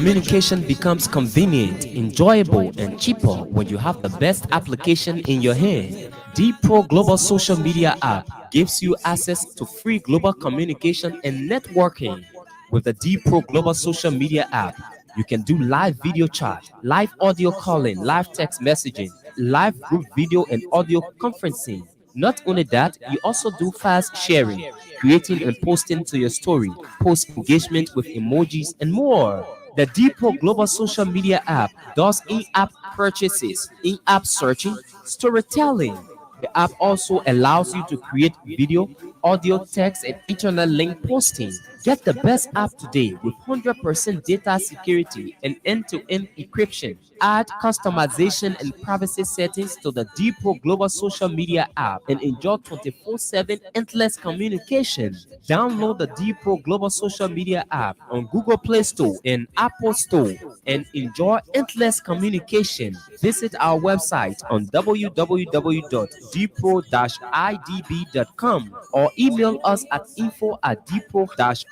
communication becomes convenient, enjoyable, and cheaper when you have the best application in your hand. The Pro Global Social Media app gives you access to free global communication and networking. With the D Pro Global Social Media app, you can do live video chat, live audio calling, live text messaging, live group video and audio conferencing. Not only that, you also do fast sharing, creating and posting to your story, post engagement with emojis, and more. The Depot Global Social Media app does in-app purchases, in-app searching, storytelling. The app also allows you to create video, audio, text, and internet link posting. Get the best app today with 100% data security and end-to-end encryption. Add customization and privacy settings to the Depot Global Social Media app and enjoy 24/7 endless communication. Download the Depot Global Social Media app on Google Play Store and Apple Store and enjoy endless communication. Visit our website on www.dpro-idb.com or email us at info@dpro-idb.com.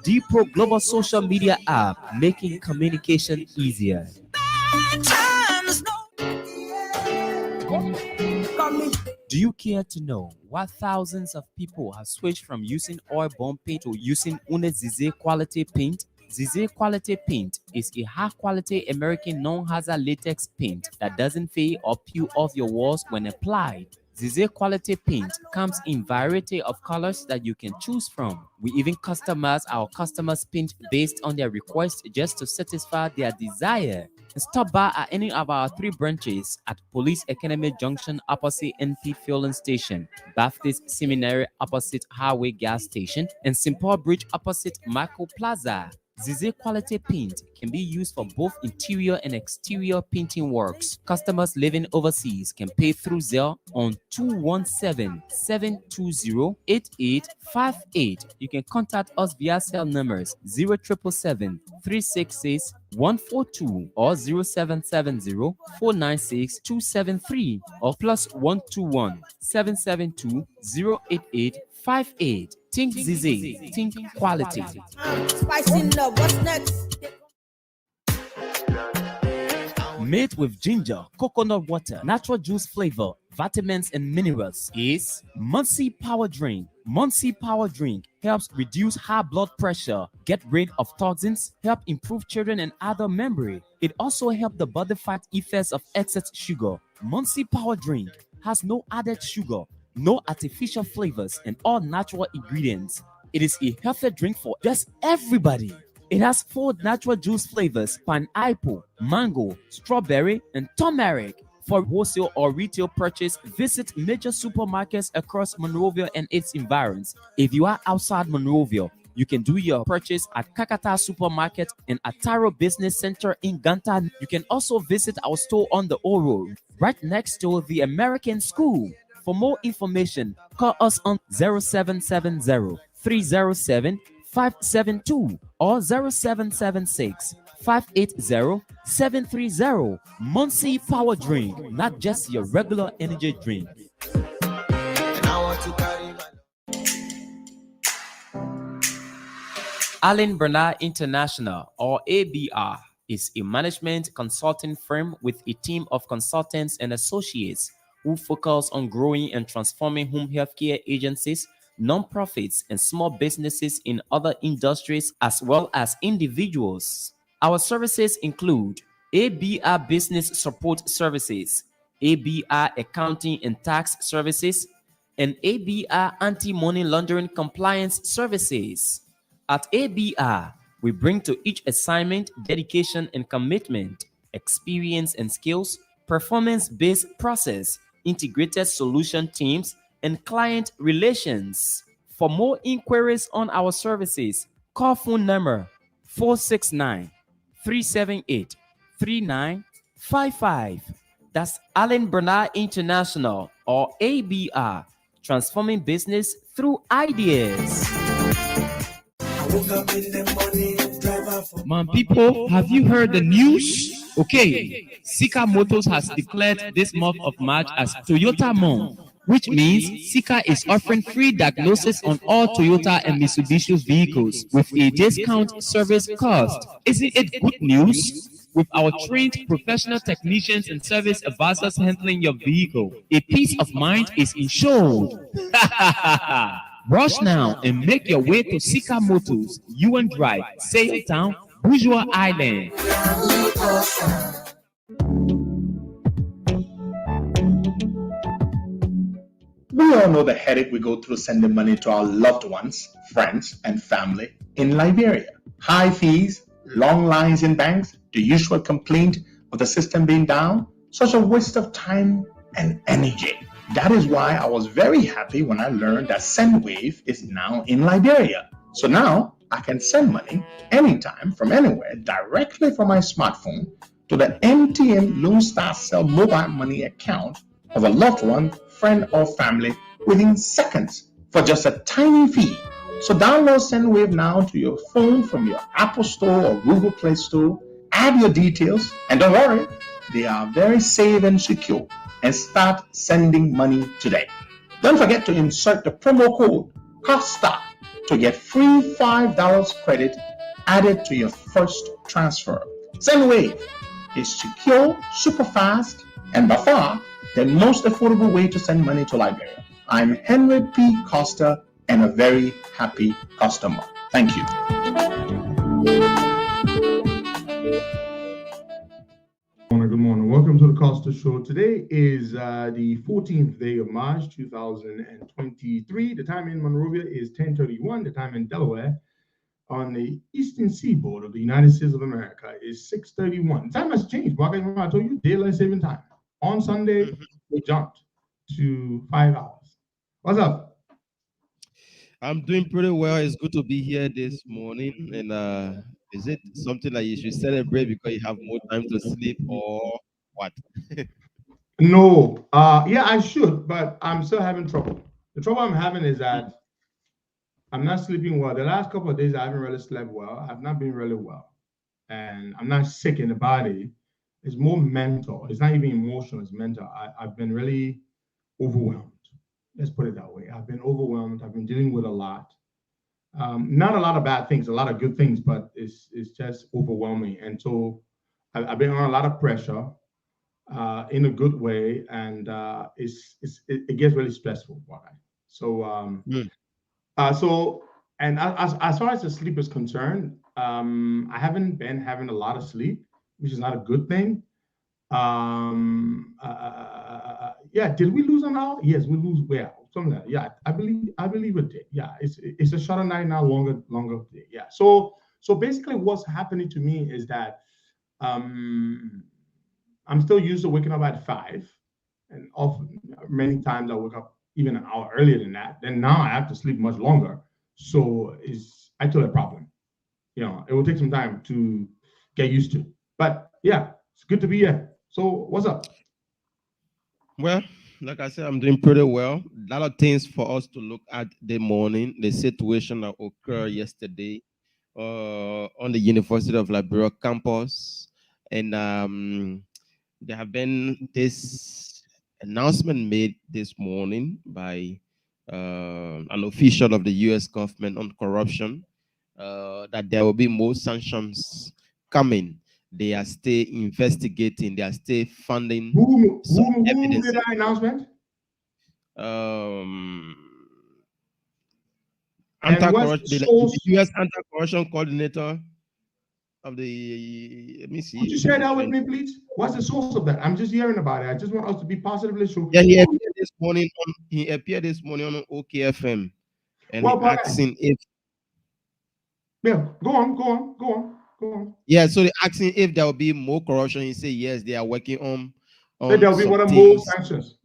Depot Global Social Media app, making communication easier. Do you care to know why thousands of people have switched from using oil-bomb paint to using Uniz Zize quality paint? Zize quality paint is a high-quality American non-hazard latex paint that doesn't fade or peel off your walls when applied. Zize quality paint comes in variety of colors that you can choose from. We even customize our customers' paint based on their request just to satisfy their desire. Stop by at any of our 3 branches at Police Academy Junction opposite NP Fueling Station, Baptist Seminary opposite Highway Gas Station, and St. Paul Bridge opposite Michael Plaza. Zize quality paint can be used for both interior and exterior painting works. Customers living overseas can pay through Zelle on 217-720-8858. You can contact us via cell numbers 0777-366-142 or 0770-496-273 or +121-772-08858. Think Zize, think quality. Spicy love, what's next? Made with ginger, coconut water, natural juice flavor, vitamins and minerals is Mony Power Drink. Mony Power Drink helps reduce high blood pressure, get rid of toxins, help improve children and adult memory. It also helps the body fight effects of excess sugar. Mony Power Drink has no added sugar, no artificial flavors, and all natural ingredients. It is a healthy drink for just everybody. It has 4 natural juice flavors: pineapple, mango, strawberry, and turmeric. For wholesale or retail purchase, visit major supermarkets across Monrovia and its environs. If you are outside Monrovia, you can do your purchase at Kakata Supermarket and Ataro Business Center in Ganta. You can also visit our store on the O Road, right next to the American School. For more information, call us on 0770-307-572 or 0776-580-730. Mony Power Drink, not just your regular energy drink. Allen Bernard International, or ABR, is a management consulting firm with a team of consultants and associates who focus on growing and transforming home healthcare agencies, nonprofits, and small businesses in other industries as well as individuals. Our services include ABR Business Support Services, ABR Accounting and Tax Services, and ABR Anti-Money Laundering Compliance Services. At ABR, we bring to each assignment dedication and commitment, experience and skills, performance-based process, integrated solution teams, and client relations. For more inquiries on our services, call phone number 469-378-3955. That's Allen Bernard International, or ABR, transforming business through ideas. Man, people, have you heard the news? Okay, Sika Motors has declared this month of March as Toyota Month. which means Sika is offering free diagnosis on all Toyota and Mitsubishi vehicles with a discount service cost. Isn't it good news? With our trained professional technicians and service advisors handling your vehicle, a peace of mind is ensured. Rush now and make your way to Sika Motors, UN Drive, Town, Bourgeois Island. We all know the headache we go through sending money to our loved ones, friends, and family in Liberia. High fees, long lines in banks, the usual complaint of the system being down, such a waste of time and energy. That is why I was very happy when I learned that Sendwave is now in Liberia. So now I can send money anytime from anywhere directly from my smartphone to the MTN Lone Star Cell mobile money account of a loved one, friend, or family within seconds for just a tiny fee. So download Sendwave now to your phone from your Apple Store or Google Play Store. Add your details, and don't worry, they are very safe and secure. And start sending money today. Don't forget to insert the promo code COSTA to get free $5 credit added to your first transfer. Sendwave is secure, super fast, and by far the most affordable way to send money to Liberia. I'm Henry P. Costa and a very happy customer. Thank you. Good morning. Welcome to the Costa Show. Today is the 14th day of March 2023. The time in Monrovia is 10:31. The time in Delaware on the eastern seaboard of the United States of America is 6:31. Time has changed. Well, I told you, daylight saving time. On Sunday, we jumped to 5 hours. What's up? I'm doing pretty well. It's good to be here this morning. And is it something that you should celebrate because you have more time to sleep or what? No. Yeah, I should, but I'm still having trouble. The trouble I'm having is that I'm not sleeping well. The last couple of days, I haven't really slept well. I've not been really well. And I'm not sick in the body. It's more mental. It's not even emotional. It's mental. I've been really overwhelmed. Let's put it that way. I've been overwhelmed. I've been dealing with a lot. Not a lot of bad things, a lot of good things, but it's just overwhelming. And so I've been on a lot of pressure in a good way, and it gets really stressful. So and as far as the sleep is concerned, I haven't been having a lot of sleep, which is not a good thing. Yeah, did we lose an hour? Yes, we lose. Well, something like that. Yeah, I believe it did. Yeah, it's a shorter night now, longer day. Yeah. So basically, what's happening to me is that I'm still used to waking up at 5, and often many times I wake up even an hour earlier than that. Then now I have to sleep much longer. So it's actually a problem. You know, it will take some time to get used to. But yeah, it's good to be here. So what's up? Well, like I said, I'm doing pretty well. A lot of things for us to look at the morning. The situation that occurred yesterday on the University of Liberia campus. And there have been this announcement made this morning by an official of the U.S. government on corruption that there will be more sanctions coming. They are still investigating. They are still funding Who evidence. did that announcement? The U.S. anti-corruption coordinator of the. Let me see. Could you share that with me, please? What's the source of that? I'm just hearing about it. I just want us to be positively sure. Yeah, he appeared this morning on OKFM, and asking if. Yeah, go on. Yeah, so they're asking if there will be more corruption. He said yes, they are working on so there will be one of more sanctions.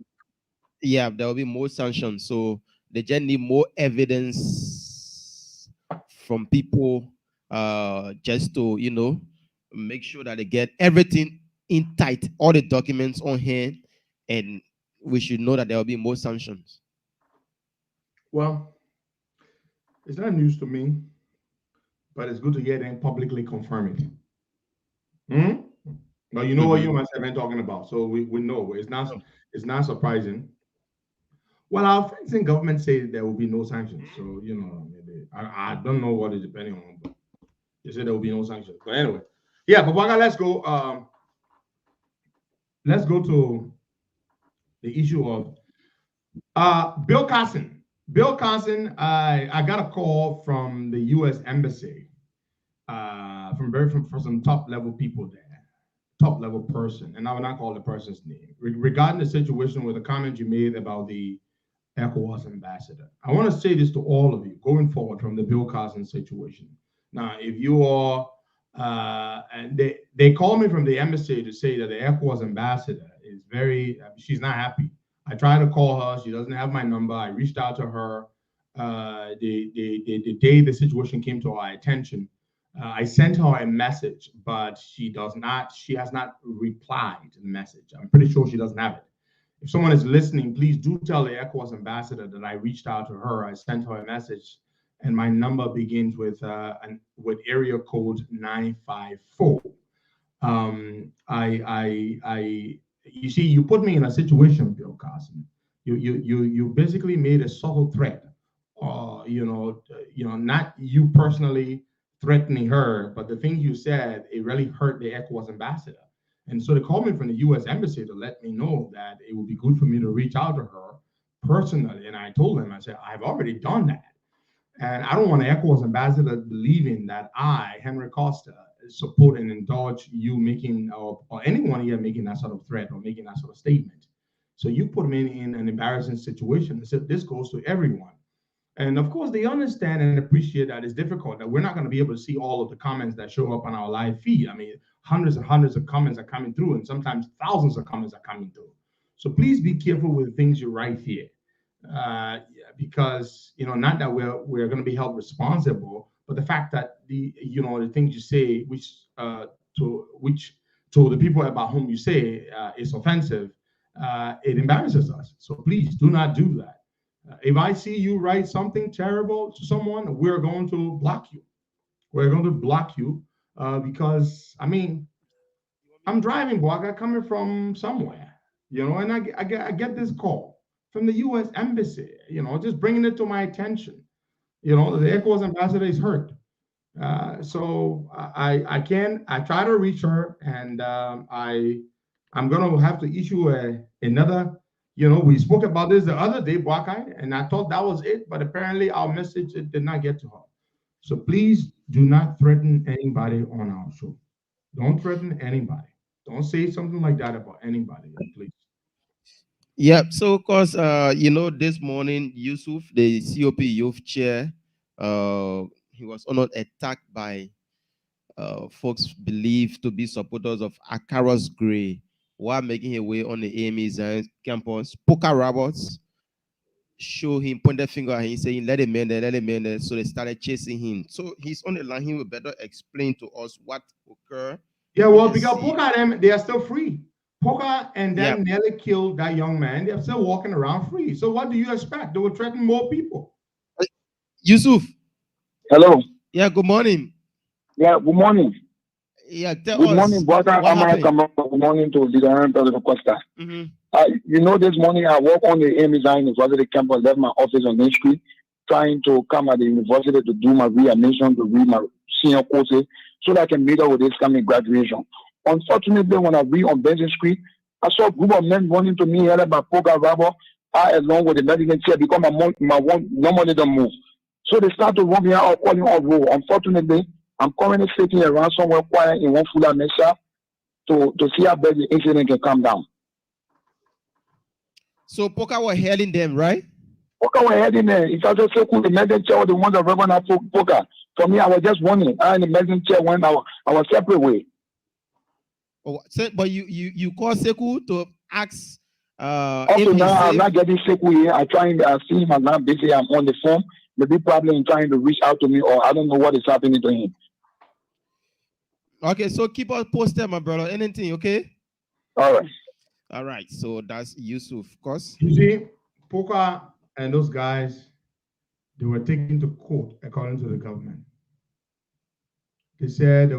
Yeah, there will be more sanctions. So they just need more evidence from people, just to make sure that they get everything in tight, all the documents on hand, and we should know that there will be more sanctions. Well, it's not news to me, but it's good to hear them publicly confirm it. Well, you know what you must have been talking about, so we know it's not surprising. Well, our friends in government say there will be no sanctions. So, I don't know what it's depending on, but they said there will be no sanctions. But anyway, yeah, but Baga, let's go. Let's go to the issue of Bill Carson. Bill Carson, I got a call from the U.S. Embassy, from some top level people there, top level person, and I will not call the person's name, regarding the situation with the comment you made about the ECOWAS ambassador. I want to say this to all of you going forward from the Bill Carson situation. Now, if you are, and they called me from the embassy to say that the ECOWAS ambassador is she's not happy. I tried to call her. She doesn't have my number. I reached out to her the day the situation came to our attention. I sent her a message, but she has not replied to the message. I'm pretty sure she doesn't have it. If someone is listening, please do tell the ECOWAS ambassador that I reached out to her. I sent her a message, and my number begins with area code 954. You see, you put me in a situation, Bill Carson. You basically made a subtle threat, not you personally threatening her, but the things you said, it really hurt the ECOWAS ambassador. And so they called me from the U.S. Embassy to let me know that it would be good for me to reach out to her personally. And I told them, I said, I've already done that. And I don't want the ECOWAS ambassador believing that I, Henry Costa, support and indulge you making, or anyone here making that sort of threat or making that sort of statement. So you put me in an embarrassing situation. I said, this goes to everyone. And of course, they understand and appreciate that it's difficult, that we're not going to be able to see all of the comments that show up on our live feed. I mean, hundreds and hundreds of comments are coming through, and sometimes thousands of comments are coming through. So please be careful with the things you write here, because not that we're going to be held responsible, but the fact that the things you say, which to the people about whom you say is offensive, it embarrasses us. So please do not do that. If I see you write something terrible to someone, we're going to block you. We're going to block you because, I mean, I'm driving, Boaga, coming from somewhere, and I get this call from the U.S. Embassy, just bringing it to my attention. The ECOWAS ambassador is hurt. So I try to reach her, and I'm going to have to issue another. We spoke about this the other day, Boakai, and I thought that was it, but apparently our message did not get to her. So please do not threaten anybody on our show. Don't threaten anybody. Don't say something like that about anybody, please. Yeah, so of course, this morning, Yusuf, the COP youth chair, he was not attacked by folks believed to be supporters of Akaros Gray while making his way on the AME campus. Poker robots show him, point the finger at him, saying, let him in there, let him in there. So they started chasing him. So he's on the line. He will better explain to us what occurred. Yeah, well, because Poker, they are still free. Poker and then nearly killed that young man. They're still walking around free. So what do you expect? They will threaten more people. Yusuf. Hello. Yeah, good morning. Yeah, good morning. Yeah, tell good us. Morning, brother. Good morning to the Honorable President Costa. This morning I walk on the AME University campus, left my office on Main Street, trying to come at the university to do my readmission, to read my senior courses, so that I can meet up with this coming graduation. Unfortunately, when I read on Benson Street, I saw a group of men running to me, headed by Poker Robber, along with the medical chair, because my one normally don't move. So they start to run me out, calling off road. Unfortunately, I'm currently sitting around somewhere quiet in one full measure to see how bad the incident can come down. So Poker were hailing them, right? Poker were heading there. If I just say the medical chair was the one that run out Poker. For me, I was just running. I and the medical chair went our separate way. Oh, so, but you call Sekou to ask also now I'm not getting Sekou here. I trying to see him. I'm not busy. I'm on the phone. Maybe probably trying to reach out to me, or I don't know what is happening to him. Okay, so keep us posted, my brother. Anything, okay? All right. So that's Yusuf, of course. You see, Poker and those guys, they were taken to court according to the government. They said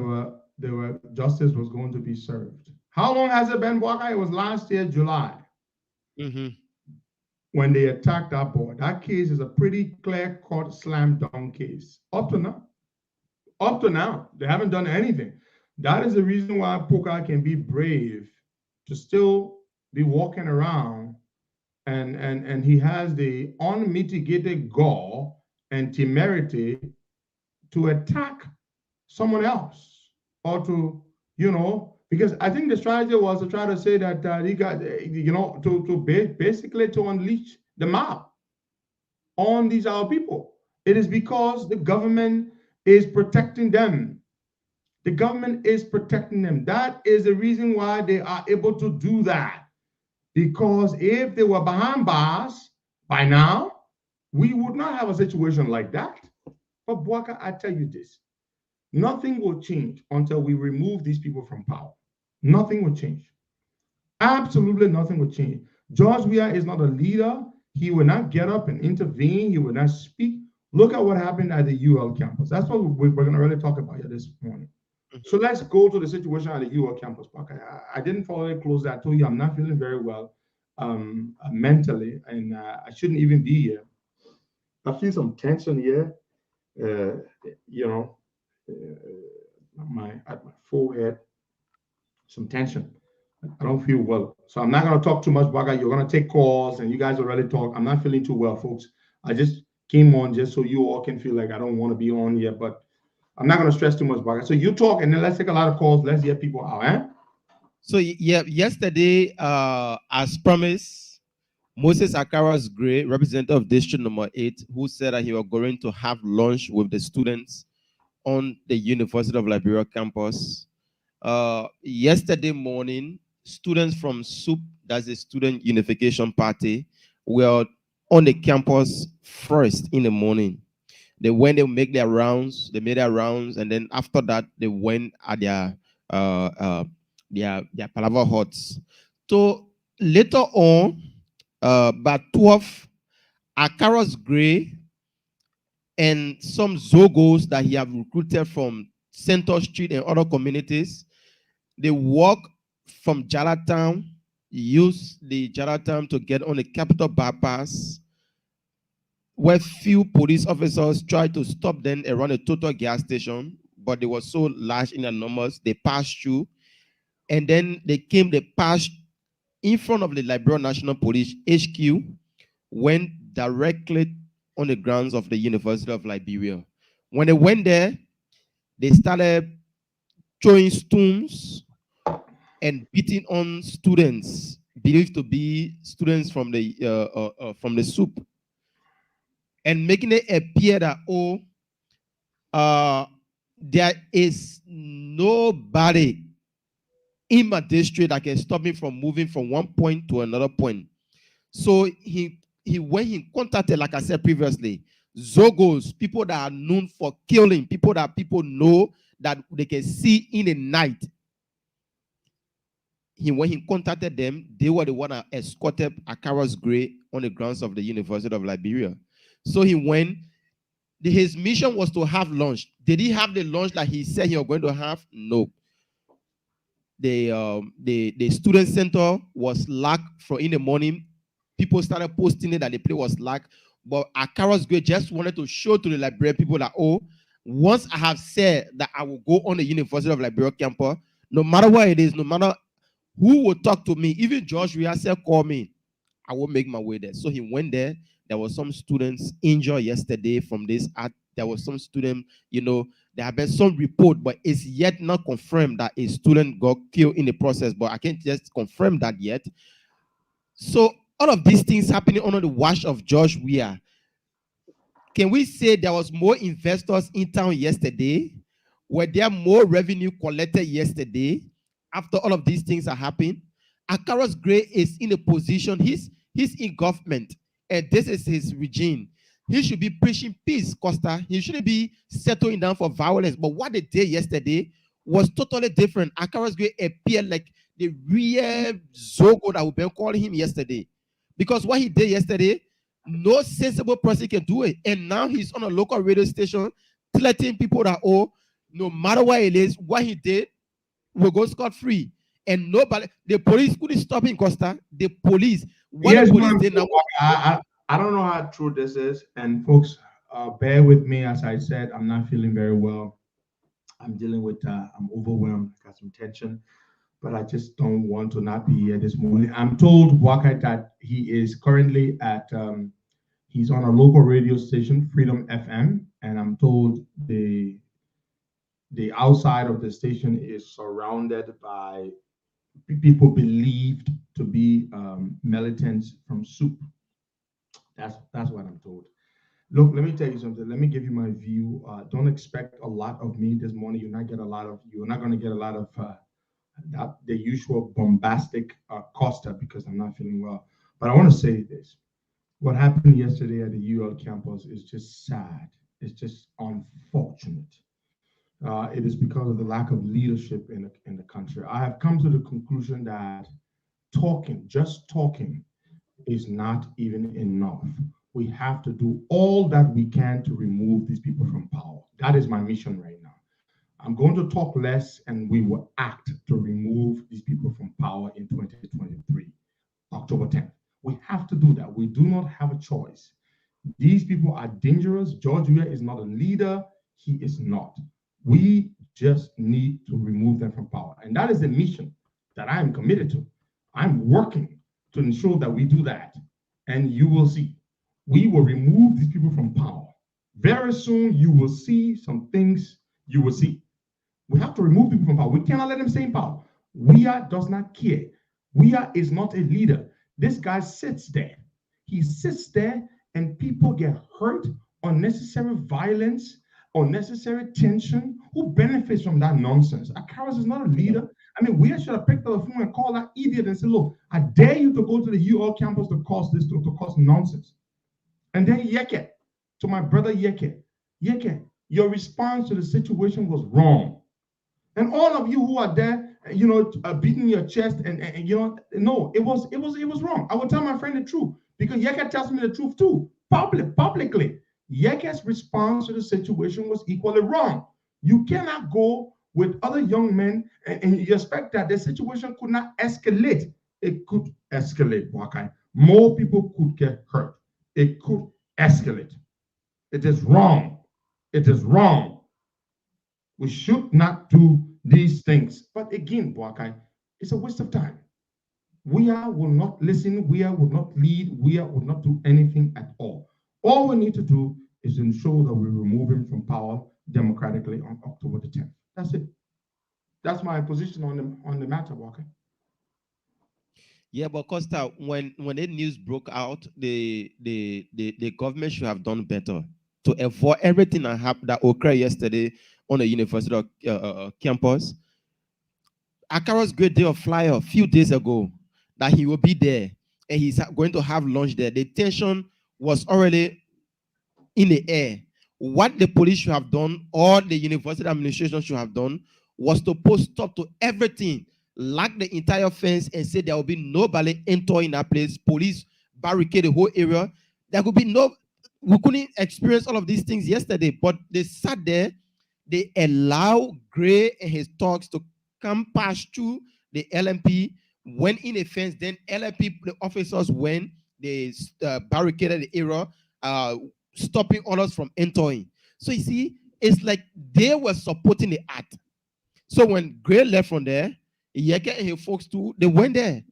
justice was going to be served. How long has it been, Boakai? It was last year, July. when they attacked our boy. That case is a pretty clear-cut slam dunk case. Up to now, they haven't done anything. That is the reason why Puka can be brave to still be walking around, and he has the unmitigated gall and temerity to attack someone else, or to, because I think the strategy was to try to say that he got, basically to unleash the mob on these our people. It is because the government is protecting them. The government is protecting them. That is the reason why they are able to do that. Because if they were behind bars by now, we would not have a situation like that. But Bwaka, I tell you this, nothing will change until we remove these people from power. Nothing will change. Absolutely nothing will change. George Weah is not a leader. He will not get up and intervene. He will not speak. Look at what happened at the UL campus. That's what we're going to really talk about here this morning. So let's go to the situation at the UL campus. I didn't follow it closely. I told you I'm not feeling very well mentally, and I shouldn't even be here. I feel some tension here, at my forehead, some tension. I don't feel well. So I'm not going to talk too much, Baka. You're going to take calls, and you guys already talk. I'm not feeling too well, folks. I just came on just so you all can feel like I don't want to be on yet, but I'm not going to stress too much, Baka. So you talk, and then let's take a lot of calls. Let's hear people out, eh? So yeah, yesterday, as promised, Moses Akaras Gray, representative of District Number 8, who said that he was going to have lunch with the students on the University of Liberia campus. Yesterday morning, students from SUP, that's the Student Unification Party, were on the campus first in the morning. They went, they make their rounds, they made their rounds, and then after that, they went at their palaver huts. So later on, by 12, Akaras Gray and some Zogos that he have recruited from Center Street and other communities, they walk from Jalatown, use the Jalatown to get on the Capital Bypass, where few police officers tried to stop them around a total gas station, but they were so large in their numbers, they passed through, and then they passed in front of the Liberia National Police HQ, went directly on the grounds of the University of Liberia. When they went there, they started throwing stones and beating on students, believed to be students from the SUP, and making it appear that, there is nobody in my district that can stop me from moving from one point to another point. So when he contacted, like I said previously, Zogos, people that are known for killing, people that people know that they can see in the night. When he contacted them, they were the one that escorted Akaras Gray on the grounds of the University of Liberia. So he went. His mission was to have lunch. Did he have the lunch that he said he was going to have? No. The student center was locked for in the morning. People started posting it that the place was locked. But Akaras Gray just wanted to show to the Liberia people that, once I have said that I will go on the University of Liberia campus, no matter what it is, no matter who will talk to me, even George Weah said, call me, I will make my way there. So he went there. There were some students injured yesterday from this act. There was some student, there have been some report, but it's yet not confirmed that a student got killed in the process, but I can't just confirm that yet. So all of these things happening under the watch of George Weah. Can we say there was more investors in town yesterday? Were there more revenue collected yesterday after all of these things are happening? Akaras Gray is in a position, he's in government, and this is his regime. He should be preaching peace, Costa. He shouldn't be settling down for violence. But what they did yesterday was totally different. Akaras Gray appeared like the real Zogo that we've been calling him yesterday. Because what he did yesterday, no sensible person can do it. And now he's on a local radio station threatening people that, no matter what it is, what he did will go scot-free. and nobody, the police couldn't stop him, Costa. The police, what Yes, the police did now. I don't know how true this is, and folks, bear with me. As I said, I'm not feeling very well. I'm dealing with, I'm overwhelmed, got some tension, but I just don't want to not be here this morning. I'm told, Waka, that he is currently at, he's on a local radio station, Freedom FM, and I'm told the outside of the station is surrounded by people believed to be militants from SOUP. That's what I'm told. Look, let me tell you something. Let me give you my view. Don't expect a lot of me this morning. You're not going to get a lot of the usual bombastic Costa, because I'm not feeling well. But I want to say this. What happened yesterday at the UL campus is just sad. It's just unfortunate. It is because of the lack of leadership in the country. I have come to the conclusion that just talking, is not even enough. We have to do all that we can to remove these people from power. That is my mission right now. I'm going to talk less, and we will act to remove these people from power in 2023, October 10th. We have to do that. We do not have a choice. These people are dangerous. George Weah is not a leader. He is not. We just need to remove them from power. And that is the mission that I am committed to. I'm working to ensure that we do that. And you will see. We will remove these people from power. Very soon, you will see some things you will see. We have to remove people from power. We cannot let them stay in power. Weah does not care. Weah is not a leader. This guy sits there. He sits there, and people get hurt, unnecessary violence, unnecessary tension. Who benefits from that nonsense? Akaros is not a leader. I mean, we should have picked up the phone and called that idiot and said, look, I dare you to go to the UL campus to cause this, to cause nonsense. And then Yeke, to my brother Yeke, your response to the situation was wrong. And all of you who are there, beating your chest and no, it was wrong. I will tell my friend the truth, because Yeke tells me the truth too, publicly. Yeke's response to the situation was equally wrong. You cannot go with other young men and you expect that the situation could not escalate. It could escalate, Wakai. More people could get hurt. It could escalate. It is wrong. It is wrong. We should not do these things. But again, Wakai, it's a waste of time. Weah will not listen. Weah will not lead. Weah will not do anything at all. All we need to do is ensure that we remove him from power democratically on October the 10th. That's it. That's my position on the matter, Walker. Yeah, but Costa, when the news broke out, the government should have done better to avoid everything that occurred yesterday on the university campus. Akaro's great day of flyer a few days ago that he will be there and he's going to have lunch there. The tension was already in the air. What the police should have done, or the university administration should have done, was to put stop to everything, lock the entire fence, and say there will be nobody entering that place. Police barricade the whole area. There could be we couldn't experience all of these things yesterday, but they sat there. They allow Gray and his talks to come past through the LMP, went in a fence. Then LMP, the officers went, they barricaded the area, stopping others from entering. So you see, it's like they were supporting the act. So when Gray left from there, Yeke and his folks too, they went there.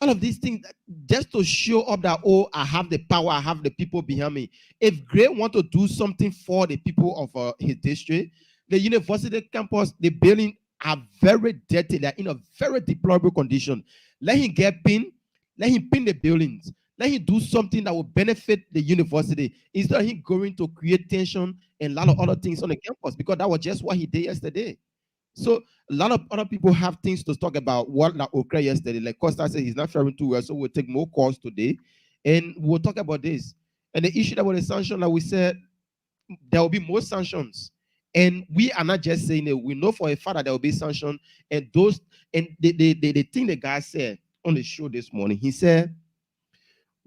All of these things just to show up that, oh, I have the power, I have the people behind me. If Gray want to do something for the people of his district, the university campus, the building are very dirty. They're in a very deplorable condition. Let him get pinned. Let him pin the buildings. Let him do something that will benefit the university instead of him going to create tension and a lot of other things on the campus, because that was just what he did yesterday. So a lot of other people have things to talk about what that occurred yesterday. Like Costa said, he's not faring too well, so we'll take more calls today and we'll talk about this. And the issue about the sanction, like we said, there will be more sanctions. And we are not just saying it. We know for a fact that there will be sanctions. And the thing the guy said on the show this morning, he said,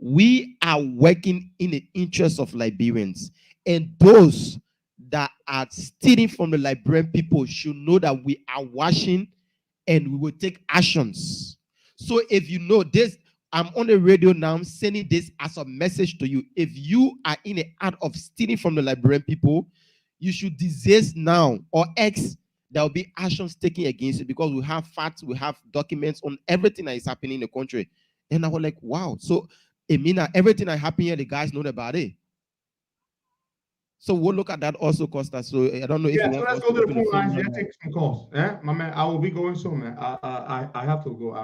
we are working in the interest of Liberians, and those that are stealing from the Liberian people should know that we are watching and we will take actions. So if you know this, I'm on the radio now, I'm sending this as a message to you. If you are in the act of stealing from the Liberian people, you should desist now, or else there will be actions taken against you, because we have facts, we have documents on everything that is happening in the country. And I was like, wow. So it means that everything that happened here, the guys know about it. So we'll look at that also, Costa. So I don't know if you want. So let's go to the phone lines. Yeah, take some calls. Yeah, my man. I will be going soon, man. I have to go.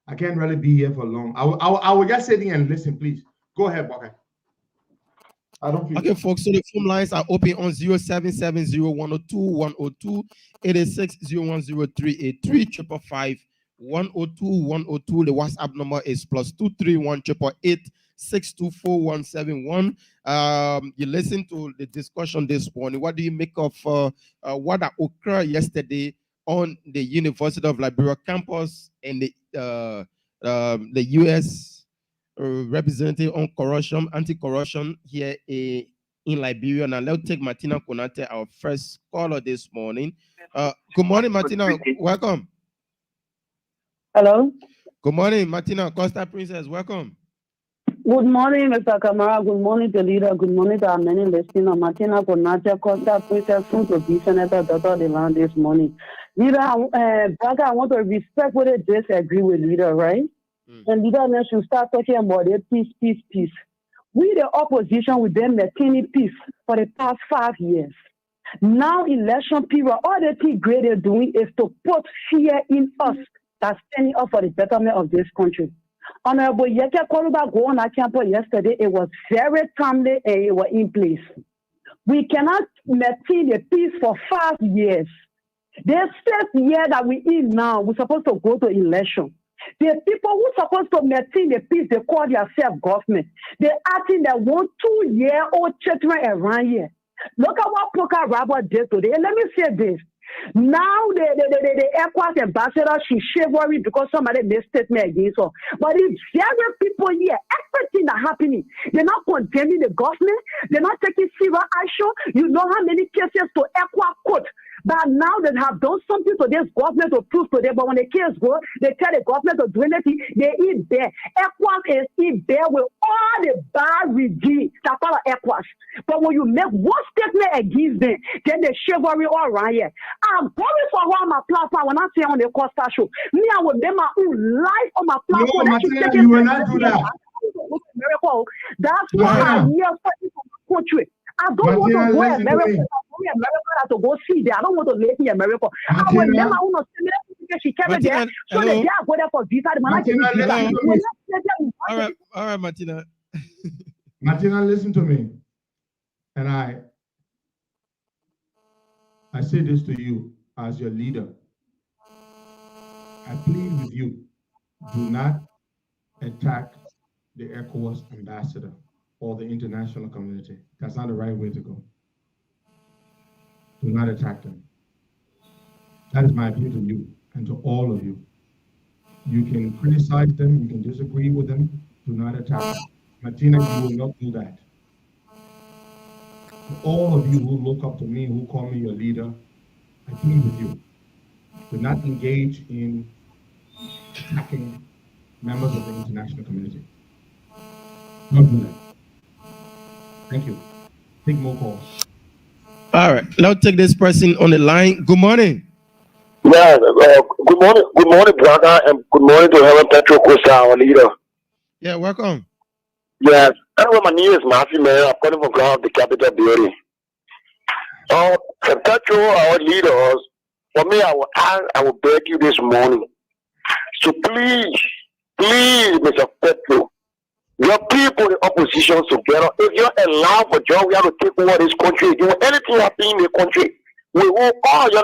I can't really be here for long. I will just sit here and listen, please. Go ahead, Baka. I don't feel okay, folks. So the phone lines are open on 0770-102-102, 86010383 555-102-102. The WhatsApp number is +231 888 624-171. You listen to the discussion this morning. What do you make of what occurred yesterday on the University of Liberia campus and the U.S. Representative on corruption, anti-corruption here in Liberia? Now let's take Martina Konate, our first caller this morning. Good morning, Martina. Welcome. Hello. Good morning, Martina. Costa Princess. Welcome. Good morning, Mr. Kamara. Good morning to leader. Good morning to our many listeners. Martina Konate, Costa Princess, soon to be Senator Dr. Delan this morning. Leader, Braga, I want to respectfully disagree with leader, right? And leader, then should start talking about it. Peace. We, the opposition, with them maintaining peace for the past 5 years. Now, election period, all the thing great they're doing is to put fear in us that's standing up for the betterment of this country. Honorable Yeke Koluba go on our campus yesterday. It was very timely and it was in place. We cannot maintain the peace for 5 years. The 6th year that we in now, we're supposed to go to election. The people who are supposed to maintain the peace, they call themselves government. They're acting that 1-2-year-old children around here. Look at what Poker Robert did today. And let me say this. Now the ECOWAS ambassador, she's chivalry because somebody made statement against her. But it's very people here, everything that's happening, they're not condemning the government, they're not taking serious action. You know how many cases to ECOWAS court. But now they have done something to this government to prove to them. But when the case go, they tell the government to do anything. They eat there. ECOWAS is in there with all the bad regime that follow ECOWAS. But when you make one statement against them, then they chivalry all around here. I'm going for all my platform when I say on the Costa Show. Me, I will make my own life on my platform. No, Martina, you will not do that. That's why I'm here fighting for my country. I don't want to go to America. To go see there. I don't want to live in America. I will never want to see she came there. So they are going for visa. All right, Martina. Martina, listen to me. And I say this to you as your leader. I plead with you, do not attack the ECOWAS ambassador or the international community. That's not the right way to go. Do not attack them. That is my appeal to you and to all of you. You can criticize them, you can disagree with them. Do not attack them. Martina, you will not do that. To all of you who look up to me, who call me your leader, I plead with you. Do not engage in attacking members of the international community. Don't do that. Thank you. Take more calls. All right, now take this person on the line. Good morning. Yeah, good morning, brother, and good morning to Helen Petro Costa, our leader. Yeah, welcome. Yes, I know my name is Matthew, man. I'm calling from ground of the Capitol building. Petro, our leaders, for me, I will beg you this morning. So please, Mr. Petro, your people in opposition together, if you're allowed for job, we have to take over this country. You want anything happening in the country, we will all the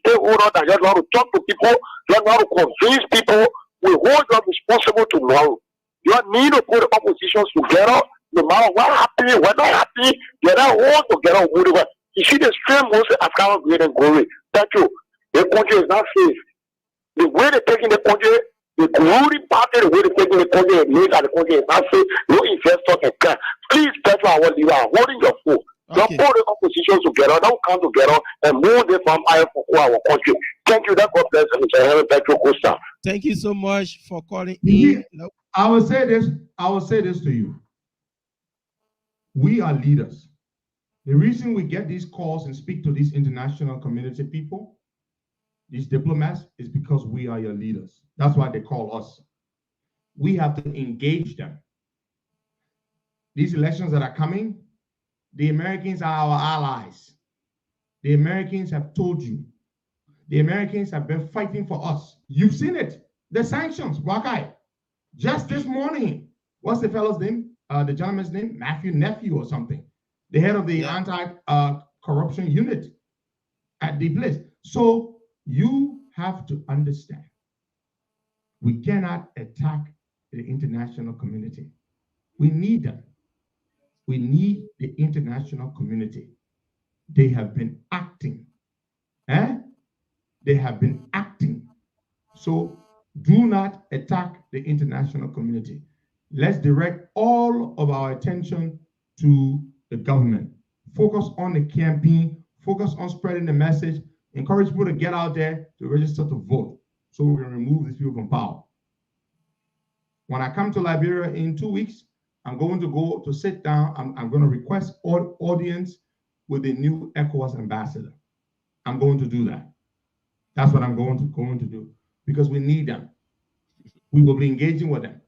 stakeholders that just want to talk to people, just want to convince people, we hold you responsible tomorrow. You need to put the oppositions together, no matter what happens, what not happening, you got all together, whatever. You see the stream most of Afghan great and glory. Thank you. The country is not safe. The way they're taking the country, the glory party, the way they're taking the country, and the country is not safe. No investor can come. Please, that's why our leader holding your foot. Don't put the opposition together, don't come together and move the vampire for our country. Thank you. That God bless Mr. Petro Costa. Thank you so much for calling Yeah. in. I will say this to you. We are leaders. The reason we get these calls and speak to these international community people, these diplomats, is because we are your leaders. That's why they call us. We have to engage them. These elections that are coming, the Americans are our allies. The Americans have told you. The Americans have been fighting for us. You've seen it. The sanctions, Wakai. Just this morning, what's the fellow's name? The gentleman's name? Matthew Nephew or something. The head of the anti-corruption unit at the place. So you have to understand, we cannot attack the international community. We need them. We need the international community. They have been acting. They have been acting. So do not attack the international community. Let's direct all of our attention to the government. Focus on the campaign, focus on spreading the message, encourage people to get out there to register to vote so we can remove these people from power. When I come to Liberia in 2 weeks, I'm going to go to sit down. I'm going to request audience with the new ECOWAS ambassador. I'm going to do that. That's what I'm going to do because we need them. We will be engaging with them.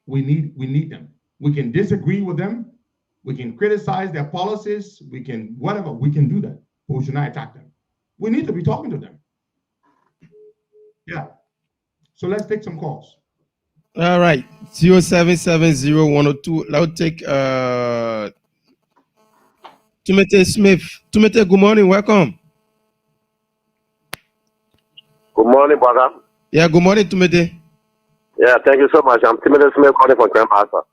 We need them. We can disagree with them. We can criticize their policies. We can whatever. We can do that, but we should not attack them. We need to be talking to them. Yeah. So let's take some calls. All right, 0770-102. I'll take Timothy Smith. Timothy, good morning. Welcome. Good morning, brother. Yeah, good morning, Timothy. Yeah, thank you so much. I'm Timothy Smith calling from Grand Pastor.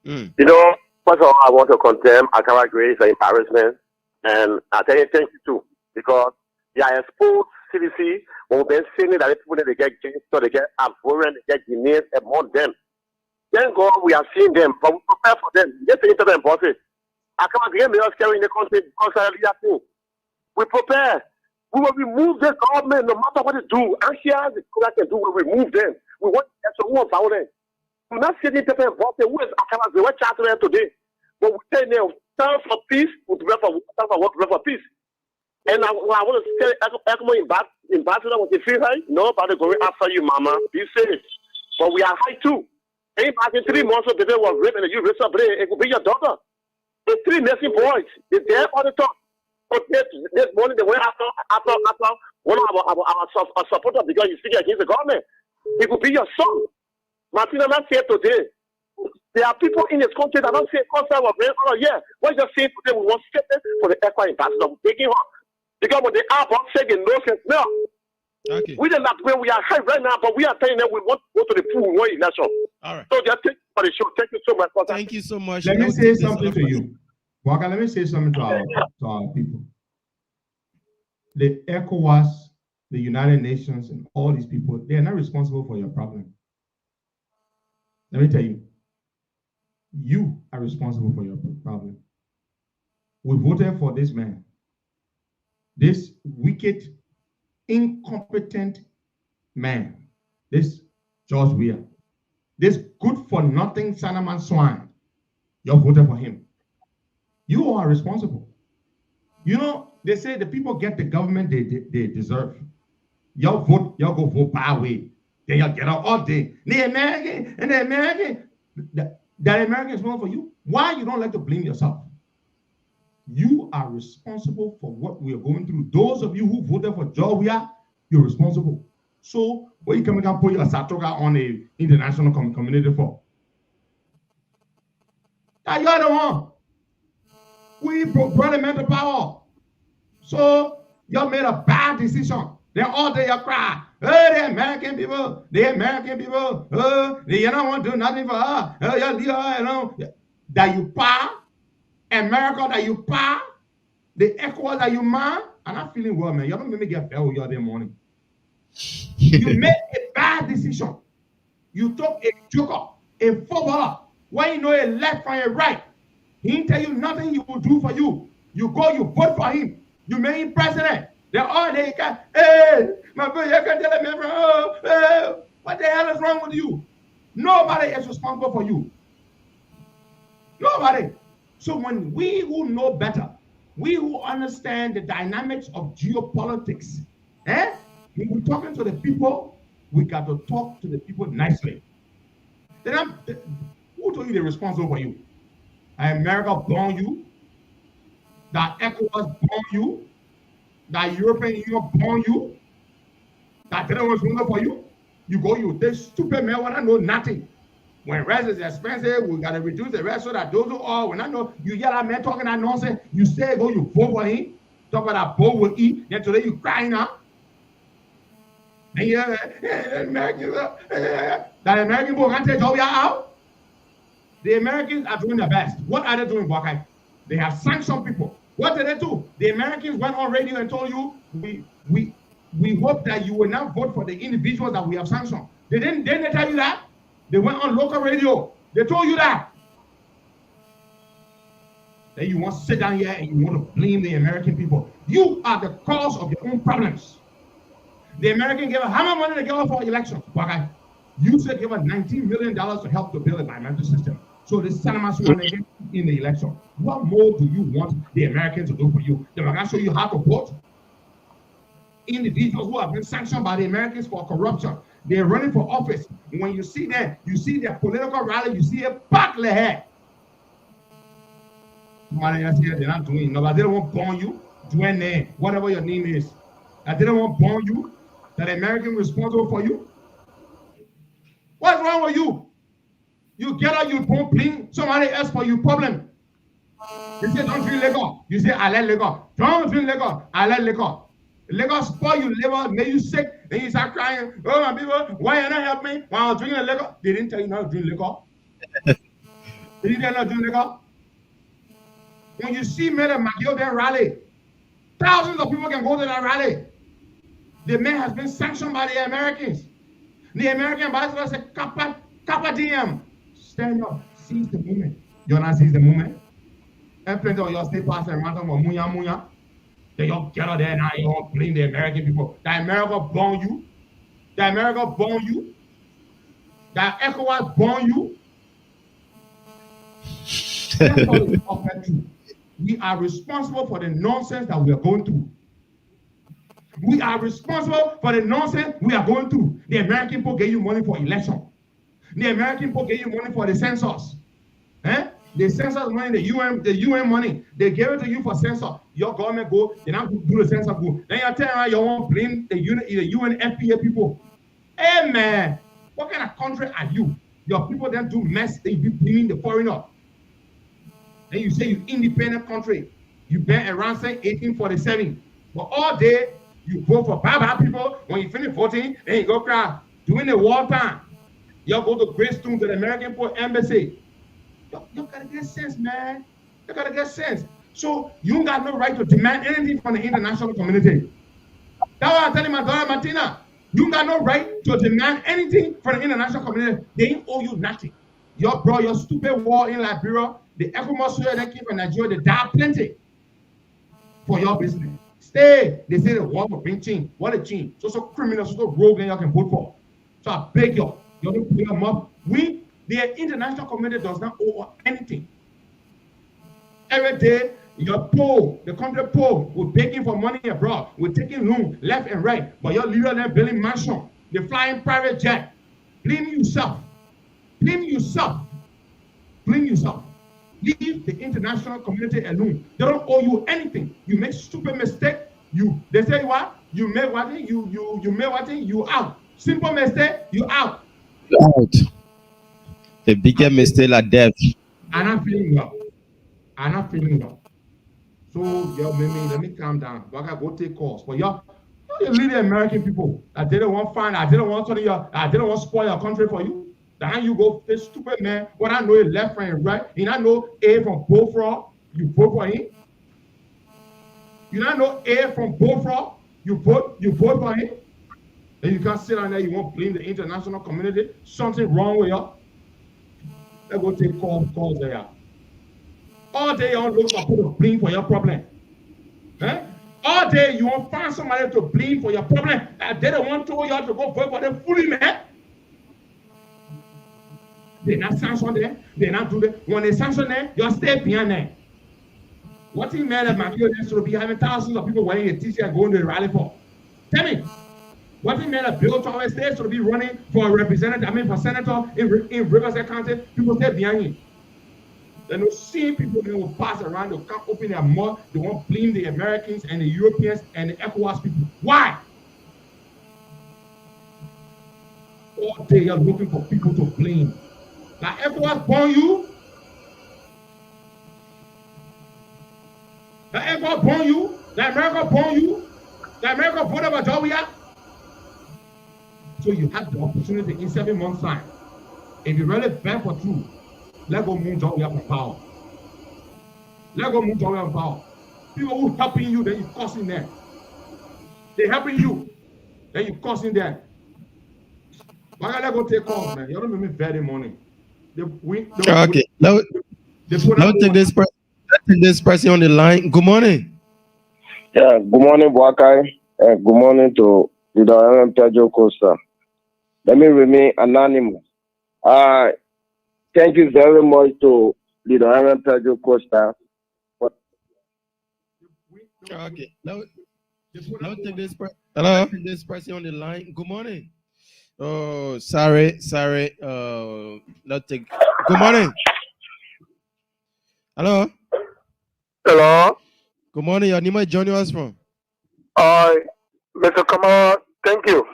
You know, first of all, I want to condemn Akara Grace and embarrassment, and I tell you thank you too, because they are exposed CDC when we've been seeing that people they get gains, so they get Ivorian, they get Uniz among them. Thank God we are seeing them, but we prepare for them. Yes, the internet bosses. Akara Grace made us carry in the country because we prepare. We will remove this government no matter what it do. And here the Korea can do, we remove them. We want someone about them. We're not sitting people and boss. Who is Akara? We're chatting there today. But we say now, stand for peace, we prepare for peace. And I want to say, Ekmo ambassador with the feel high. Nobody going after you, mama. Be safe. But we are high too. Ain't back in 3 months of the day was raped and you raise up, it could be your daughter. The 3 missing boys, they're there on the top. But this morning they went after one of our supporters because you speak against the government. It could be your son. Martina not here today. There are people in this country that don't say Costa was raised all year. What you saying today? We want statement for the ECOWAS ambassador. We're taking her. Because when they are about saying no sense now. Okay. We didn't not where we are high right now, but we are telling them we want to go to the pool one election. All right. So just take for the show. Thank you so much. Thank you so much. Let me say something to you. Waka, let me say something to our people. The ECOWAS, the United Nations, and all these people, they are not responsible for your problem. Let me tell you, you are responsible for your problem. We voted for this man, this wicked, incompetent man, this George Weah, this good-for-nothing Sanaman swine. You voted for him. You are responsible. You know, they say the people get the government they deserve. Y'all go vote by way. Then y'all get out all day. The American, that American is wrong for you. Why you don't like to blame yourself? You are responsible for what we are going through. Those of you who voted for Georgia, you're responsible. So what you coming and put your satoga on a international community for? Now you're the one. We brought him into power. So y'all made a bad decision. Then all day you cry. Oh, the American people, you don't want to do nothing for her. That you power, America that you power, the ECOWAS that you man. I'm not feeling well, man. Y'all don't make me get better with y'all this morning. You made a bad decision. You took a joker, a footballer, when you know a left from a right. He didn't tell you nothing he will do for you. You go, you vote for him. You made him president. They're all they can, hey, my boy, you can tell me, oh, what the hell is wrong with you? Nobody is responsible for you. Nobody. So when we who know better, we who understand the dynamics of geopolitics, when we're talking to the people, we got to talk to the people nicely. Then who told you they're responsible for you? America born you, that ECOWAS born you, that European Union born you, that they don't responsible for you. You this stupid man wanna know nothing. When rest is expensive, we gotta reduce the rest so that those who are, when I know you yell at men talking that nonsense, you say go, you vote for him, talk about that boat will eat, then today you crying out. And the American boy can't take all y'all out. The Americans are doing the best. What are they doing, Wakai? They have sanctioned people. What did they do? The Americans went on radio and told you, we hope that you will not vote for the individuals that we have sanctioned. Didn't they tell you that? They went on local radio. They told you that. Then you want to sit down here and you want to blame the American people. You are the cause of your own problems. The American gave us how much money they gave us for elections? Okay. You said give us $19 million to help to build a environmental system. So this Salamas in the election. What more do you want the Americans to do for you? They're going to show you how to vote. Individuals who have been sanctioned by the Americans for corruption. They're running for office. When you see them, you see their political rally, you see a back their head. Somebody else here, they're not doing no, but they don't want to burn you. Dwayne, whatever your name is. That they don't want to burn you. That American responsible for you. What's wrong with you? You get out, you don't blame somebody else for your problem. You say don't drink liquor. You say I like liquor. Don't drink liquor. I like liquor. Liquor spoil you liver, make you sick, then you start crying. Oh my people, why you not help me when I was drinking liquor? They didn't tell you not to drink liquor. They didn't tell you not to drink liquor. When you see men at McGill rally, thousands of people can go to that rally. The man has been sanctioned by the Americans. The American ambassador said, Kappa diem. Stand up, seize the moment. You're not seize the moment. And plenty of your state pastor and random or munya. They all get out there now, you don't blame the American people. That America born you. That America born you. That ECOWAS born you. That's what it's offered to. We are responsible for the nonsense that we are going through. We are responsible for the nonsense we are going through. The American people gave you money for election. The American people gave you money for the census. The census money, the UN money, they gave it to you for census. Your government go, they not do the census go. Then you're telling me you won't blame the UN FPA people. Hey man, what kind of country are you? Your people then do mess, they be blaming the foreigner. Then you say you independent country. You been around since 1847. But all day, you vote for bad people. When you finish voting, then you go cry. During the wartime, you go to Greystone to the American Embassy. You gotta get sense, man. You gotta get sense. So you got no right to demand anything from the international community. That's why I'm telling my daughter Martina, you got no right to demand anything from the international community. They ain't owe you nothing. Your stupid war in Liberia, the ECOWAS that came from Nigeria, they died plenty for your business. Stay. They say the war will bring change. What a change. So criminals, so rogue, and you can vote for. So I beg you don't bring them up. The international community does not owe anything. Every day, your poor, the country poor, we're begging for money abroad. We're taking loans left and right. But your leader there building mansion. They're flying private jet. Blame yourself. Blame yourself. Blame yourself. Leave the international community alone. They don't owe you anything. You make stupid mistake. They say what? You make what thing? You make what thing? You out. Simple mistake. You out. Out. The biggest mistake like death. I'm not feeling well. So let me calm down. But I go take calls. But y'all lead the American people. I didn't want fine. I didn't want to spoil your country for you. Then you go, this stupid man. What I know is left and right. You not know A from Bullfrog. You vote for him. You not know A from Bullfrog. You vote for him. And you can't sit down there. You won't blame the international community. Something wrong with you. Let's go take calls there. All day on look for put a blame for your problem. All day you won't find somebody to blame for your problem. They don't want to you to go vote for them fully, man. They not sanction there. They not do that. When they sanction there, you stay behind there. What do you mean that Matthew should be having thousands of people wearing a t-shirt going to the rally for? Tell me. What do you mean that Bill Torres State should be running for a representative, for senator in Riverside County? People stay behind him. They're not seeing people that will pass around, they can't open their mouth, they won't blame the Americans and the Europeans and the ECOWAS people. Why? All day you're looking for people to blame. Like ECOWAS born you? Like ECOWAS born you? Like America born you? Like America voted about Georgia? So you have the opportunity in 7 months' time. If you really bad for truth, let go move Georgia from power. Let go move Georgia from power. People who helping you, then you causing them. They helping you, then you causing them. Why can't I go take calls, man? You don't make me very money. Okay. Now take this person on the line. Good morning. Yeah, good morning, Boakai. Good morning to Leader Pedro Costa. Let me remain anonymous. Thank you very much to Leader Pedro Costa. Okay. Now take this person. Hello. Take this person on the line. Good morning. Oh, sorry. Not take. Good morning. Hello. Hello. Good morning. Your name is Johnny us from. Mr. Kamara, thank you.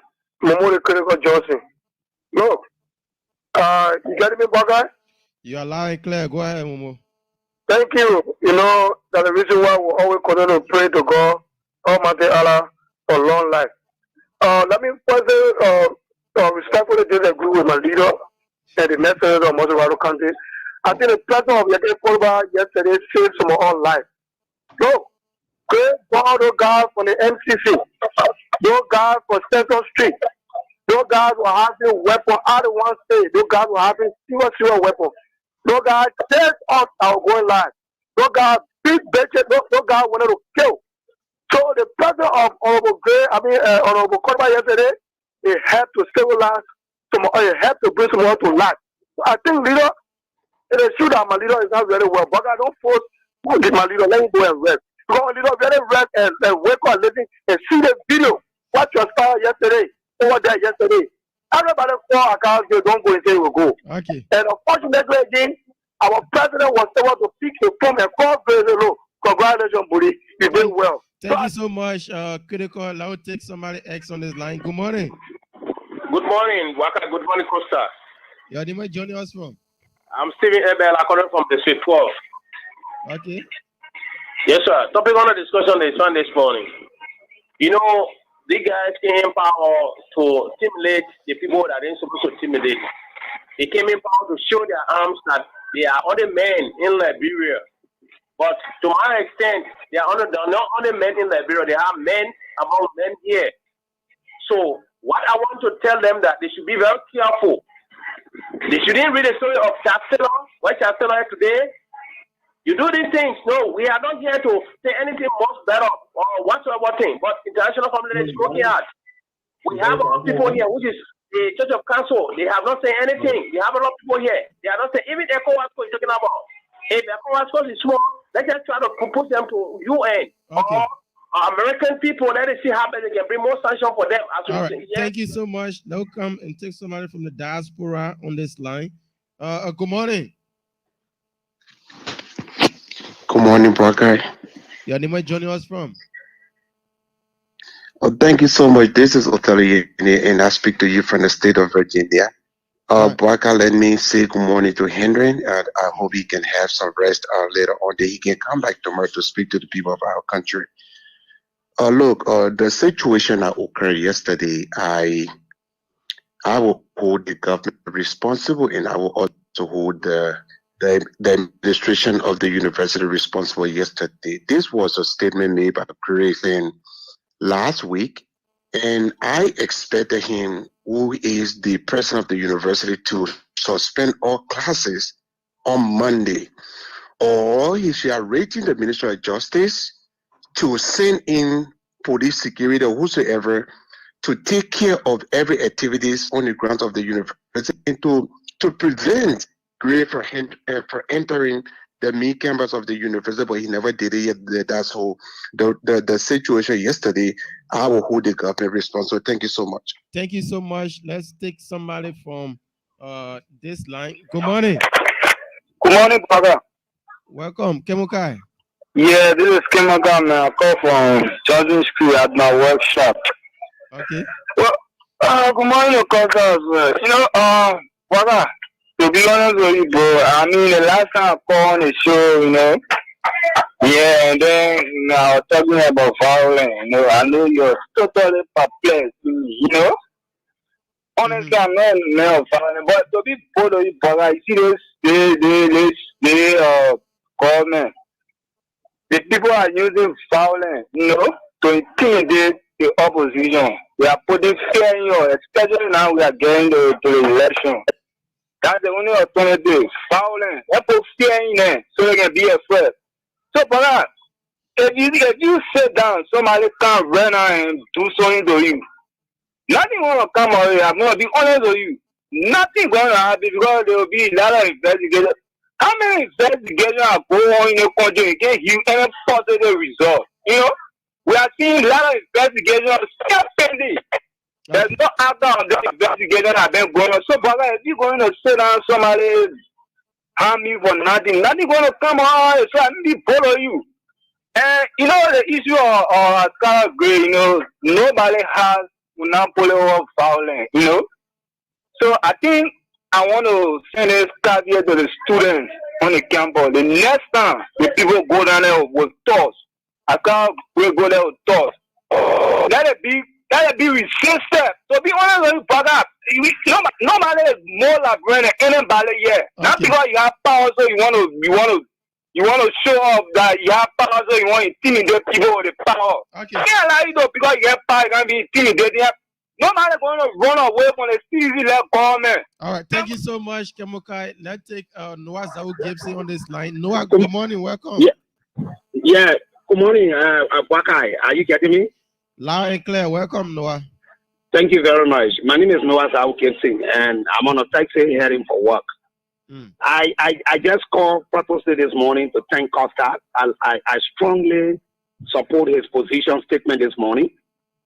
Momo Critical Johnson. Look, you getting me, Bogart? You are loud and clear. Go ahead, Momo. Thank you. You know, that's the reason why we always continue to pray to God, Almighty Allah, for long life. Let me first respectfully disagree with my leader and the message of Mosarado County. I think the president of Yeke Kolba yesterday saved some own life. Look, great God, oh God, from the MCC, those guys for Central Street, those guys were having weapons out of one state, those guys were having serious weapons. Those guys chased us our going life. Those guys big bitches, those guys wanted to kill. So the president of Honorable Kolba yesterday, it helped to stabilize some, it helped to bring someone to life. So I think leader, it is true that my leader is not very well, but I don't force my leader, let him go and rest. Because my leader very rest and wake up and listen and see the video. What your star yesterday, over there yesterday. Everybody for accounts, they don't go and say we will go. Okay. And unfortunately again, our president was able to pick the phone and call very low. Congratulations, buddy. You did well. Thank you so much, Critical. I will take somebody else on this line. Good morning. Good morning, Waka. Good morning, Costa. Your name is Johnny us from? I'm Stephen Ebel. I call from the Street 12. Okay. Yes, sir. Topic on the discussion is on this morning. You know, the guys came in power to stimulate the people that ain't supposed to stimulate. They came in power to show their arms that they are other men in Liberia. But to my extent, they are not only men in Liberia, they are men among men here. So what I want to tell them that they should be very careful. They shouldn't read the story of Chancellor. What Chancellor today? You do these things. No, we are not here to say anything much better or whatsoever thing. But international community is working hard. We have a lot of people here, which is the Church of Council. They have not said anything. We have a lot of people here. They are not saying, even ECOWAS is talking about. If ECOWAS is small, let's just try to propose them to UN. Okay. Or American people, let us see how they can bring more sanction for them. All right. Yes. Thank you so much. Now come and take somebody from the diaspora on this line. Good morning. Good morning, Broker. Your name is joining us from? Oh, thank you so much. This is Othello, and I speak to you from the state of Virginia. Broker, let me say good morning to Henry, and I hope he can have some rest later on that he can come back tomorrow to speak to the people of our country. Look, the situation that occurred yesterday, I will hold the government responsible, and I will also hold the administration of the university responsible yesterday. This was a statement made by the president last week, and I expected him, who is the president of the university, to suspend all classes on Monday, or if you are rating the Minister of Justice to send in police security or whosoever to take care of every activities on the grounds of the university and to prevent Gray for entering the main campus of the university, but he never did it yet. That's how the situation yesterday, I will hold the government responsible. Thank you so much. Thank you so much. Let's take somebody from this line. Good morning. Good morning, brother. Welcome, Kemukai. Yeah, this is Kemaga, man. I call from Johnson Street at my workshop. Okay. Well, good morning, Costa. You know, brother, to be honest with you, bro, I mean, the last time I called on the show, you know, yeah, and then I was talking about violence, you know, I know you're totally perplexed, you know. Honestly, I'm not a man of violence, but to be bold of you, brother, you see this, government. The people are using violence, you know, to intimidate the opposition. We are putting fear in you, especially now we are getting to the election. That's the only alternative. Violence. They put fear in them so they can be afraid. So, brother, if you sit down, somebody can run out and do something to you. Nothing going to come out here. I'm going to be honest with you. Nothing going to happen because there will be a lot of investigators. How many investigations are going on in the country and can't give any positive result? You know, we are seeing a lot of investigations still pending. There's no outcome of the investigation that have been going on. So, brother, if you're going to sit down somebody harm me for nothing going to come on. So I need to follow you. And, you know, the issue of Sky Gray, you know, nobody has monopoly of violence, you know. So I think I want to send this caveat to the students on the campus. The next time the people go down there with thoughts, I can't go there with thoughts. Let it be resistant. So be honest with you, brother. Nobody is more laborious than anybody here. Okay. Not because you have power, so you want to show off that you have power, so you want to intimidate people with the power. Okay. You can't allow you though, because you have power, you can't be intimidated. Nobody going to run away from the CZ government. All right, thank you so much, Kemukai. Let's take Noah Zau Gibson on this line. Noah, good morning, welcome. Yeah. Good morning, Wakai. Are you getting me? Loud and clear. Welcome, Noah. Thank you very much. My name is Noah Zau Gibson, and I'm on a taxi heading for work. I just called purposely this morning to thank Costa. I strongly support his position statement this morning.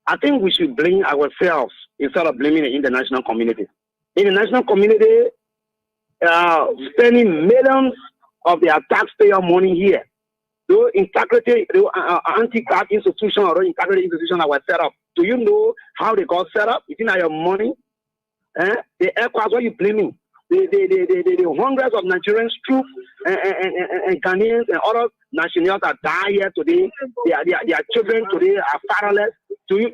I think we should blame ourselves instead of blaming the international community. The international community spending millions of their taxpayer money here. The integrity, the anti-crack institution or integrity institution that was set up. Do you know how they got set up? It's not your money. The aircraft, what are you blaming? The hundreds of Nigerian troops and Ghanaians and other nationals that die here today. Their children today are fatherless. You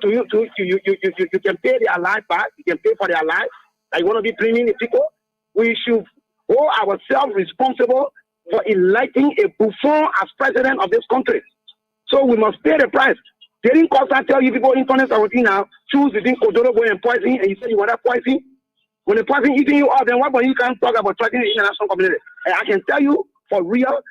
can pay their life back. You can pay for their life. Like you want to be blaming the people. We should hold ourselves responsible for electing a buffoon as president of this country. So we must pay the price. Didn't Costa tell you people in 2017 now, choose between Kodoro and poison, and you say you want that poison? When the poison eating you up, then why you can't talk about threatening the international community? And I can tell you, for real,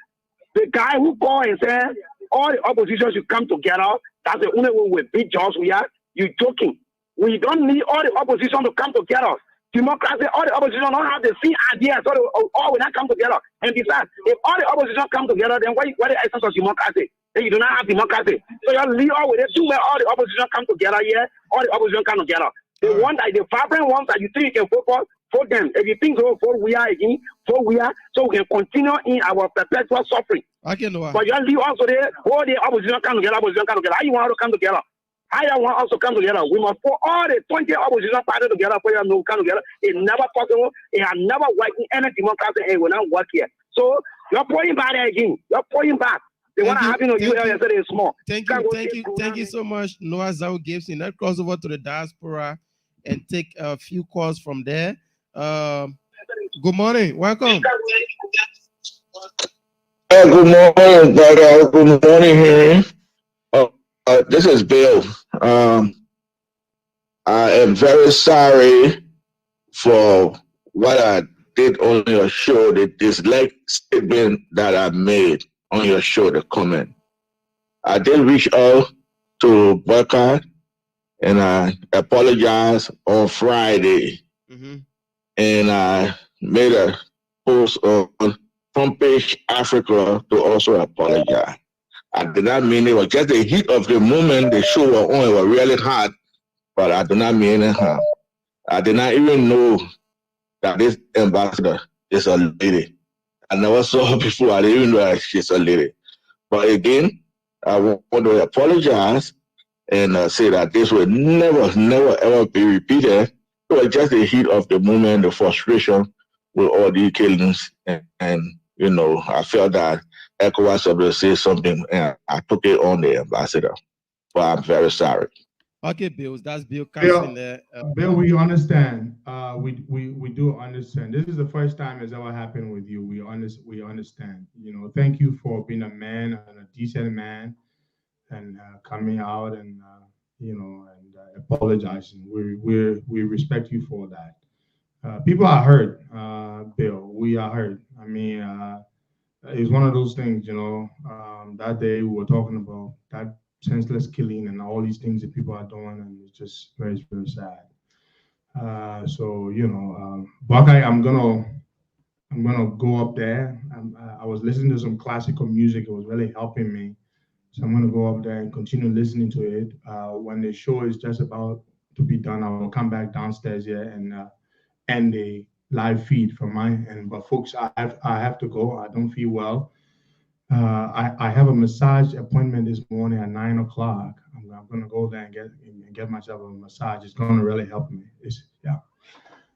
the guy who called and said, all the opposition should come together, that's the only way we beat George we are, you're joking. We don't need all the opposition to come together. Democracy, all the opposition don't have the same idea, so all will not come together. And besides, if all the opposition come together, then what the essence of democracy? Then you do not have democracy. So you leave all with it, do where all the opposition come together here, all the opposition come together. The one that the vibrant ones that you think you can vote for them. If you think so, vote we are again, vote we are, so we can continue in our perpetual suffering. Okay, no. But you leave also there, all the opposition come together, How you want to come together? I want us to come together. We must put all the 20 opposition parties together for them to come together. It's never possible. It has never worked in any democracy and it will not work here. So you're pulling back there again. You're pulling back. The one that happened on you yesterday is small. Thank you so much, Noah Zau Gibson. Let's cross over to the diaspora and take a few calls from there. Good morning. Welcome. Good morning, brother. Good morning, Henry. This is Bill. I am very sorry for what I did on your show, the dislike statement that I made on your show, the comment. I did reach out to Burkhardt and I apologized on Friday. And I made a post on Front Page Africa to also apologize. I did not mean it was just the heat of the moment the show was on. It was really hot, but I did not mean it harm. I did not even know that this ambassador is a lady. I never saw her before. I didn't even know that she's a lady. But again, I want to apologize and say that this will never, never, ever be repeated. It was just the heat of the moment, the frustration with all these killings. And you know, I felt that ECOWAS able to say something, and I took it on the ambassador. But I'm very sorry. Okay, Bill, that's Bill Carson there. Bill, we understand. We do understand. This is the first time it's ever happened with you. We understand. You know, thank you for being a man and a decent man, and coming out and you know, and apologizing. We respect you for that. People are hurt, Bill. We are hurt. I mean, it's one of those things. You know, that day we were talking about that senseless killing and all these things that people are doing, and it's just very, very sad. So you know, Buckeye, I'm gonna go up there. I was listening to some classical music. It was really helping me. So I'm gonna go up there and continue listening to it. When the show is just about to be done, I will come back downstairs here and end the live feed from my end. But folks, I have to go. I don't feel well. I have a massage appointment this morning at 9 o'clock. I'm gonna go there and get myself a massage. It's gonna really help me. Yeah.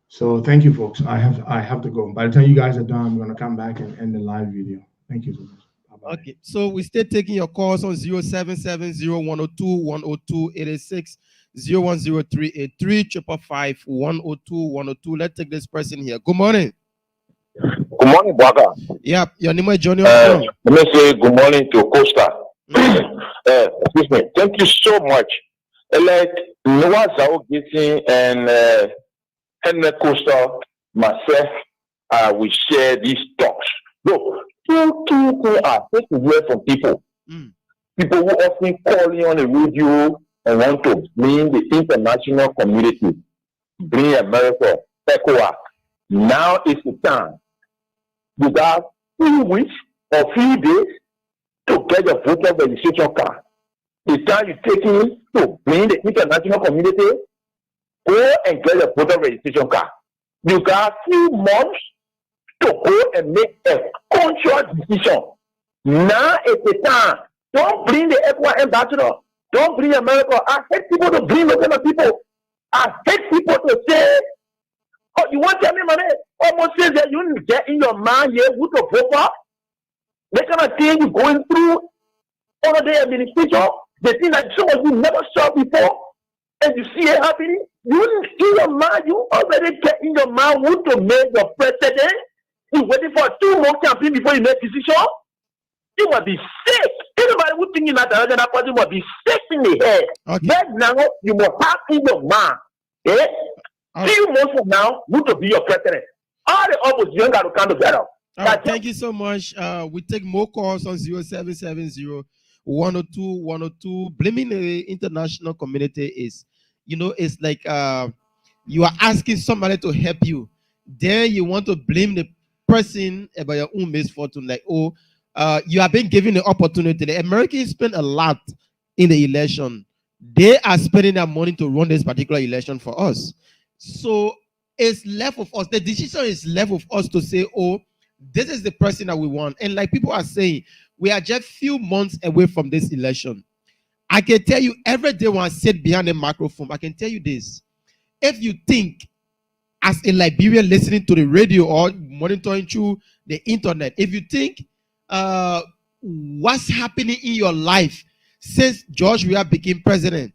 So thank you, folks. I have to go. By the time you guys are done, I'm gonna come back and end the live video. Thank you so much. Bye-bye. Okay, so we still taking your calls on 077-0102-102-86, 010-383-555-102-102. Let's take this person here. Good morning. Good morning, Baga. Yeah, your name is Johnny. Let me say good morning to Costa. Excuse me. Thank you so much. Like Noah Zao Gittin and Henry Costa, myself, we share these talks. Look, two are supposed to hear from people. People who often call in on the radio and want to bring the international community, bring America, ECOWAS. Now is the time. You got 3 weeks or 3 days to get your voter registration card. The time you take in to bring the international community, go and get your voter registration card. You got few months to go and make a conscious decision. Now is the time. Don't bring the ECOWAS ambassador. Don't bring America. I hate people to bring those kind of people. I hate people to say, oh, you want to tell me, man? Almost says that you didn't get in your mind here who to vote for. The kind of thing you're going through under the administration, the thing that some of you never saw before, and you see it happening, you didn't in your mind, you already get in your mind who to make your president. You're waiting for 2 more campaign before you make decision. You must be sick. Anybody who thinking that another person must be sick in the head. Okay. Right now, you must have in your mind. Few months from now, who to be your president. All the opposition got to come together. Right, thank you so much. We take more calls on 0770-102-102. Blaming the international community is, you know, it's like you are asking somebody to help you. Then you want to blame the person about your own misfortune. Like, oh, you have been given the opportunity. The Americans spend a lot in the election. They are spending their money to run this particular election for us. So it's left of us. The decision is left of us to say, oh, this is the person that we want. And like people are saying, we are just few months away from this election. I can tell you every day when I sit behind the microphone, I can tell you this. If you think as a Liberian listening to the radio or monitoring through the internet, if you think what's happening in your life since George Weah became president,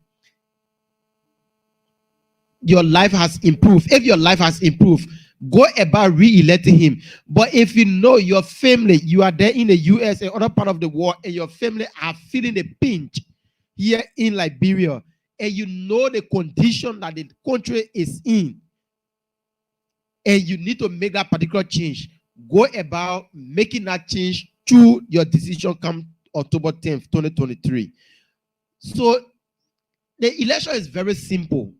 your life has improved. If your life has improved, go about re-electing him. But if you know your family, you are there in the US and other part of the world, and your family are feeling the pinch here in Liberia, and you know the condition that the country is in, and you need to make that particular change, go about making that change through your decision come October 10th, 2023. So the election is very simple,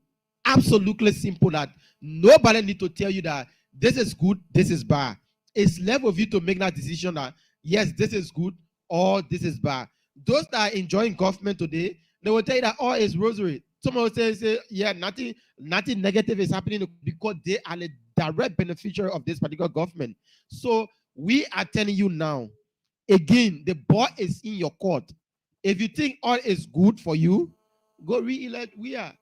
absolutely simple, that nobody need to tell you that this is good, this is bad. It's left of you to make that decision that, yes, this is good or this is bad. Those that are enjoying government today, they will tell you that all is rosary. Someone will say, yeah, nothing negative is happening because they are the direct beneficiary of this particular government. So we are telling you now, again, the ball is in your court. If you think all is good for you, go re-elect we are.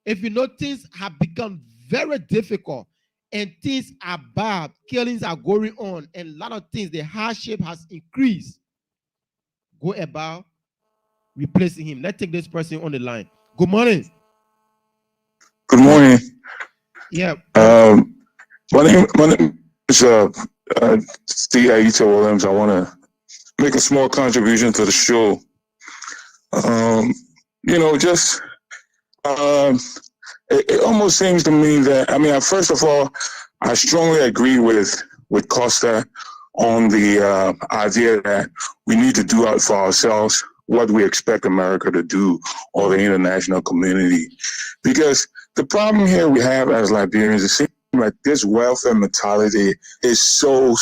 If you know things have become very difficult and things are bad, killings are going on, and a lot of things, the hardship has increased, go about replacing him. Let's take this person on the line. Good morning. Good morning. Yeah. My name is Steve Aita Williams. I want to make a small contribution to the show. It almost seems to me that, first of all, I strongly agree with Costa on the idea that we need to do out for ourselves what we expect America to do or the international community. Because the problem here we have as Liberians, it seems like this welfare mentality is so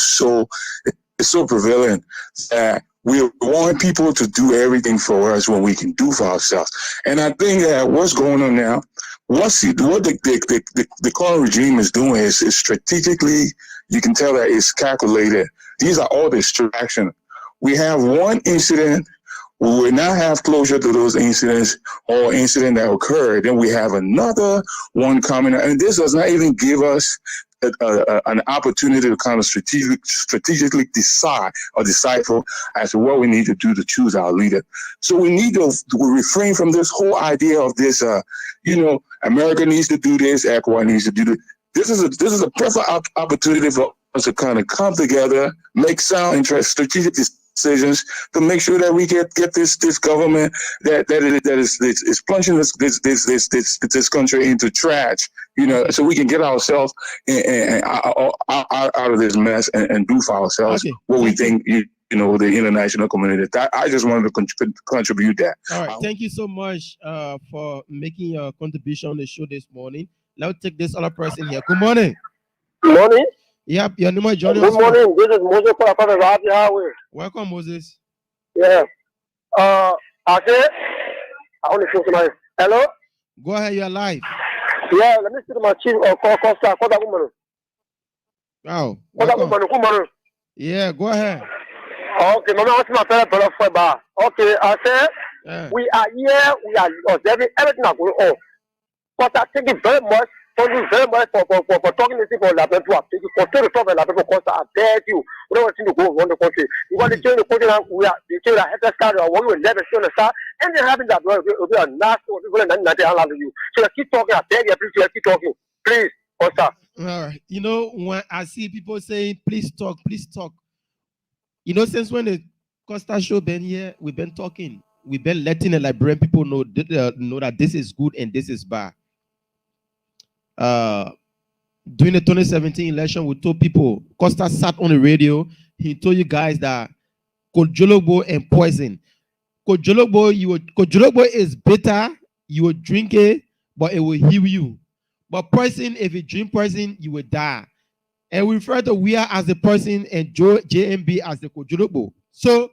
prevalent that we want people to do everything for us when we can do for ourselves. And I think that what's going on now, what the current regime is doing is strategically, you can tell that it's calculated. These are all distractions. We have one incident, we will not have closure to those incidents or incident that occurred. Then we have another one coming, and this does not even give us an opportunity to kind of strategically decide or decipher as to what we need to do to choose our leader. So we need to refrain from this whole idea of this, America needs to do this, ECOWAS needs to do this. This is a perfect opportunity for us to kind of come together, make sound and strategic decisions to make sure that we get this government that is plunging this country into trash, so we can get ourselves out of this mess and do for ourselves what we think the international community. I just wanted to contribute that. All right, thank you so much for making your contribution on the show this morning. Let's take this other person here. Good morning. Good morning. Yep, your name is Johnny. Good morning. This is Moses from the Rabi Highway. Welcome, Moses. Yeah. I want to show somebody. Hello? Go ahead, you're live. Yeah, let me see my chief Costa woman. Wow. Woman. Yeah, go ahead. Okay, no, I'm my fellow for bar. Okay, I said we are here, we are observing everything that's going on. Costa, thank you very much. Thank you very much for talking to people like that. Thank you for telling the like people. Costa, I beg you. We don't want to go around the country. You want to change the country now. We are the change that head start or what we will never see on the start. Anything happens that we are nasty or people and nothing allow you. So keep talking. I beg you, please keep talking. Please, Costa. All right. When I see people saying, please talk. Since when the Costa Show been here, we've been talking. We've been letting the Liberian people know that this is good and this is bad. During the 2017 election, we told people, Costa sat on the radio, he told you guys that Kojolobo and poison. Kojolobo is bitter, you will drink it, but it will heal you. But poison, if you drink poison, you will die. And we refer to we are as the person and JMB as the Kojolobo. So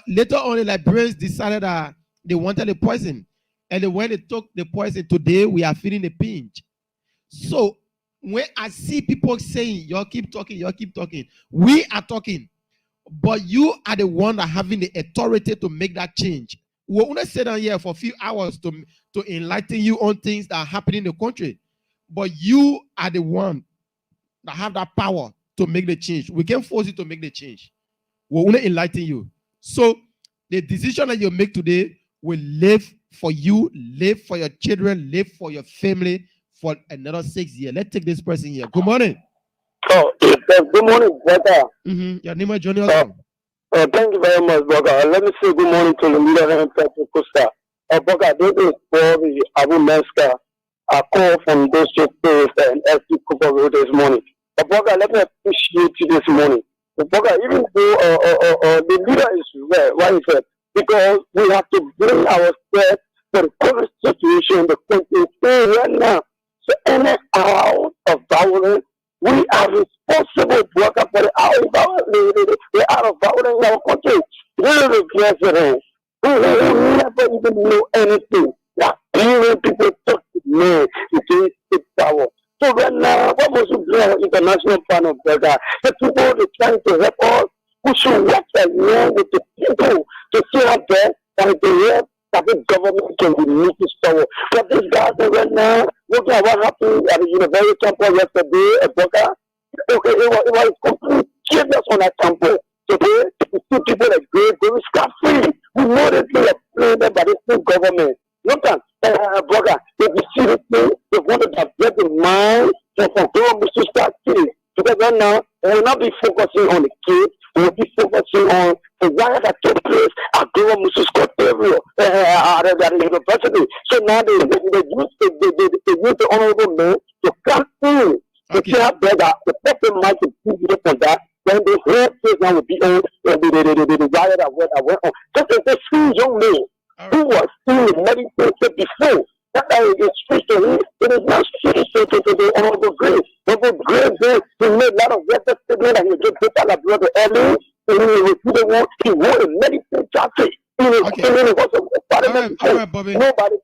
later on, the Liberians decided that they wanted the poison. And when they took the poison today, we are feeling the pinch. So when I see people saying, y'all keep talking, we are talking, but you are the one that having the authority to make that change. We want to sit down here for a few hours to enlighten you on things that are happening in the country, but you are the one that have that power to make the change. We can't force you to make the change. We want to enlighten you. So the decision that you make today will live for you, live for your children, live for your family, for another 6 years. Let's take this person here. Good morning. Oh, good morning, brother. Your name is Johnny. Thank you very much, brother. Let me say good morning to the leader and Petro Costa. Brother, this is for the Abu Meska. I call from those two players and SC Cooper Road this morning. Brother, let me appreciate you this morning. Brother, even though the leader is right, he said, because we have to bring ourselves to the current situation the country is in right now. So any hour of violence, we are responsible to work for the hour of violence, the hour of violence in our country. We are the president who never even know anything. That even people talk to me to take power. So right now, what must we do our international plan of brother? The people are trying to help us. We should work along with the people to see how best that the help that the government can be moved to forward. But this guy right now, look at what happened at the university campus yesterday at Boca. Okay, it was complete chaos on that campus. Today, we see people that go scot-free. We know that they are playing by the same government. Look at Boca. They see the thing. They want to divert the mind from government to start kids. Because right now, we will not be focusing on the kids. We will be focusing on the riot that took place at Global Mrs. Scott area at the university. So now they use the honorable man to come in to see how better the person might be from that. Then the whole case now will be on the riot that went on. Just as the school young man who was in the medical before. That is switched to him. It is not switched to the honorable grace. Honorable grace, he made a lot of record statement and he just put out a brother early. He won a medical traffic. Nobody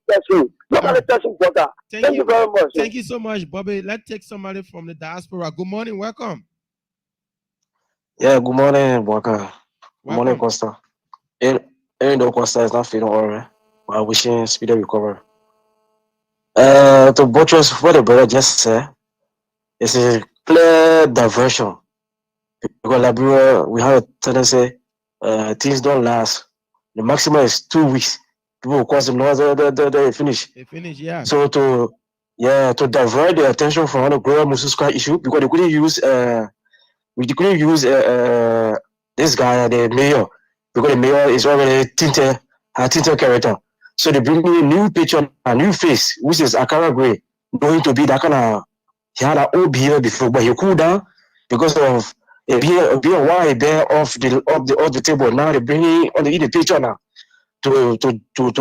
touched him. Nobody touched him, brother. Thank you very much. Thank you so much, Bobby. Let's take somebody from the diaspora. Good morning. Welcome. Yeah, good morning, Boaka. Good morning, Costa. Even though Costa is not feeling all right, but I'm wishing speedy recovery. To buttress what the brother just said, it's a clear diversion. Because Liberia, we have a tendency, things don't last. The maximum is 2 weeks. People cause them know they finish. They finish, yeah. So to divert the attention from the global Mususka issue, because they couldn't use this guy, the mayor, because the mayor is already a tinted character. So they bring me a new picture, a new face, which is Akara Gray, going to be that kind of, he had an old beard before, but he cooled down because of a beer wine bear off the table. Now they bring it on the picture now to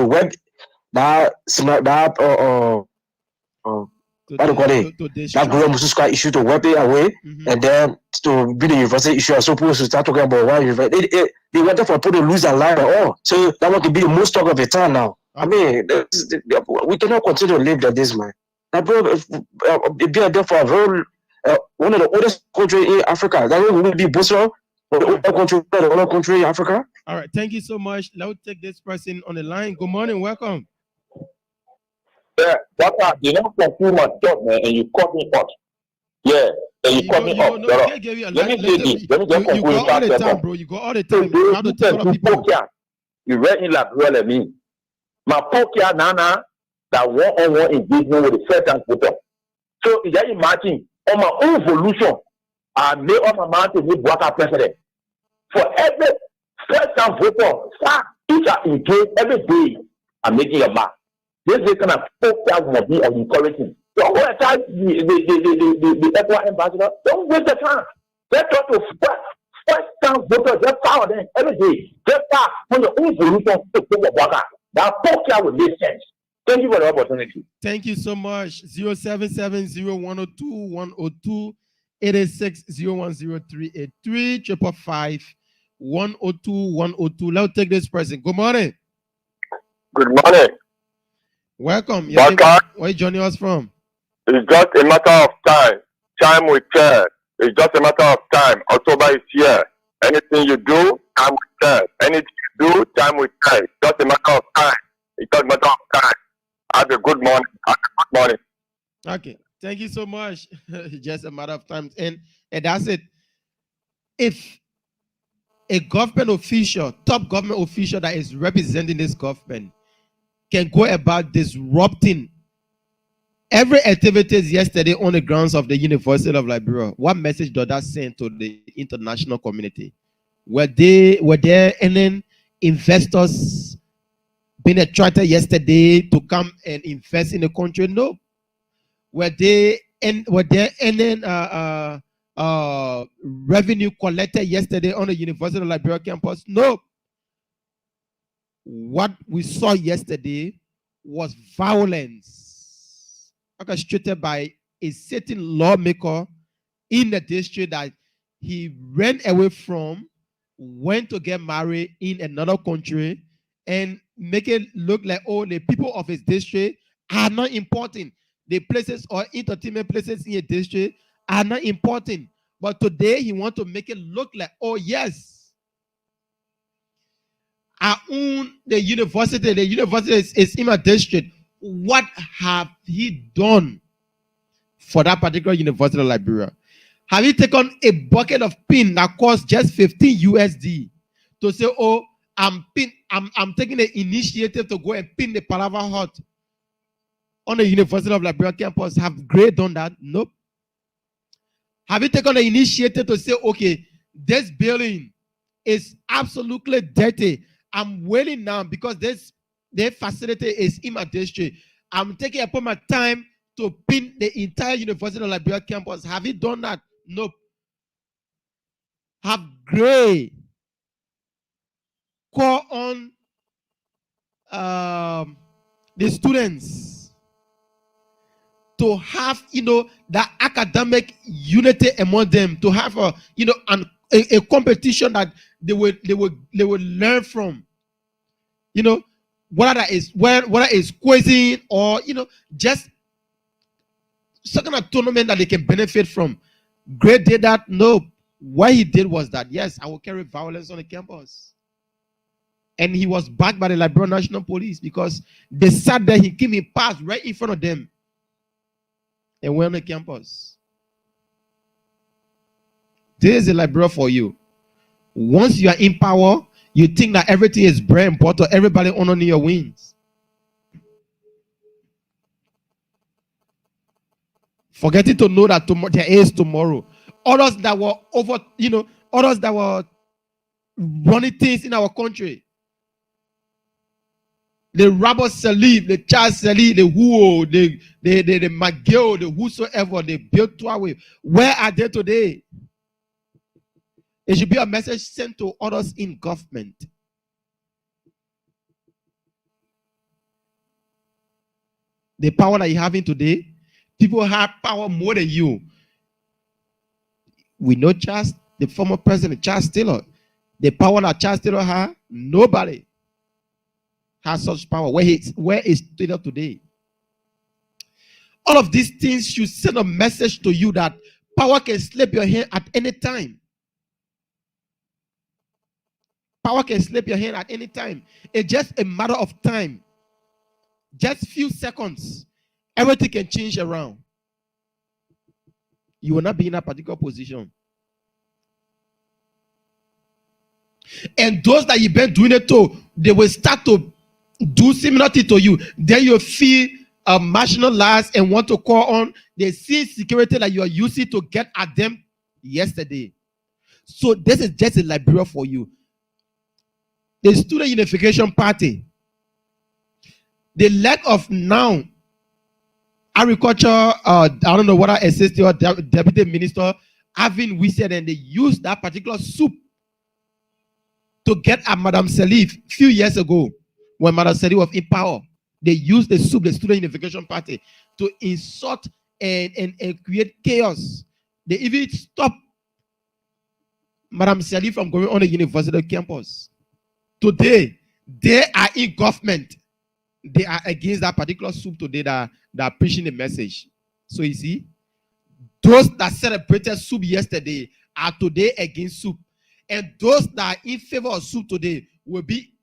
web that what do you call it? That Global Mususka issue to wipe it away, and then to be the university issue. I'm supposed to start talking about why they wanted for people to lose their life at all. So that one could be the most talk of the town now. I mean, we cannot continue to live like this, man. That bro, be there for a very one of the oldest countries in Africa. That will be Boston, the oldest country in Africa. All right, thank you so much. Let's take this person on the line. Good morning, welcome. Yeah, you know, for 2 months, man, and you cut me off. Yeah, and you cut me off. Let me say this. Let me just conclude. You go all the time, bro. You go all the time. You have to tell other people. You read in Liberia, me. My poker nana that one-on-one engagement with the first-time voter. So if you imagine, on my own evolution, I made up my mind to be Boaka president. For every first-time voter, each are engaged every day, I'm making a mark. This is kind of poker will be of encouraging. Don't go and try the Ecuador ambassador. Don't waste the time. Let's talk to first-time voters. Just follow them every day. Just start on your own evolution to take Boaka. That poker will make sense. Thank you for the opportunity. Thank you so much. 077-0102-102 886-010-383 555-102-102. Let's take this person. Good morning. Good morning. Welcome. Where are you joining us from? It's just a matter of time. Time will tell. It's just a matter of time. October is here. Anything you do, time will tell. Anything you do, time will tell. It's just a matter of time. It's just a matter of time. Have a good morning. Have a good morning. Okay. Thank you so much. Just a matter of time. And that's it. If a government official, top government official that is representing this government can go about disrupting every activities yesterday on the grounds of the University of Liberia, what message does that send to the international community? Were there any investors being attracted yesterday to come and invest in the country? No. Were there any revenue collected yesterday on the University of Liberia campus? No. what we saw yesterday was violence orchestrated by a certain lawmaker in the district that he ran away from, went to get married in another country, and make it look like, oh, the people of his district are not important. The places or entertainment places in a district are not important. But today he wants to make it look like, oh, yes, I own the university. The university is in my district. What have he done for that particular university of Liberia? Have you taken a bucket of pin that costs just 15 USD to say, oh, I'm taking the initiative to go and pin the Palava hut on the University of Liberia campus? Have Gray done that? Nope. Have you taken the initiative to say, okay, this building is absolutely dirty. I'm waiting now because this facility is in my district. I'm taking upon my time to pin the entire University of Liberia campus. Have you done that? Nope. Have Gray call on the students to have, the academic unity among them, to have a competition that they will learn from, whether it's quizzing or just some kind of tournament that they can benefit from. Gray did that? No. What he did was that, yes, I will carry violence on the campus. And he was backed by the Liberian National Police because they sat there, he came in past right in front of them and went on the campus. This is a Liberia for you. Once you are in power, you think that everything is bread and butter, everybody honoring your wins. Forgetting to know that there is tomorrow. Others that were others that were running things in our country. The Robert Salif, the Charles Salif, the Huo, the McGill, the whosoever, they built Tuawe. Where are they today? It should be a message sent to others in government. The power that you're having today, people have power more than you. We know Charles, the former president, Charles Taylor. The power that Charles Taylor had, nobody has such power. Where is Taylor today? All of these things should send a message to you that power can slip your hand at any time. Power can slip your hand at any time. It's just a matter of time. Just few seconds. Everything can change around. You will not be in a particular position. And those that you've been doing it to, they will start to do similar thing to you. Then you feel marginalized and want to call on the same security that you are using to get at them yesterday. So this is just a Liberia for you. The Student Unification Party, the lack of now agriculture, I don't know what I assist your deputy minister, having we said, and they used that particular soup to get at Madam Salif a few years ago when Madam Salif was in power. They used the soup, the Student Unification Party, to insult and create chaos. They even stopped Madam Salif from going on the university campus. Today, they are in government. They are against that particular soup today that are preaching the message. So you see, those that celebrated soup yesterday are today against soup. And those that are in favor of soup today will be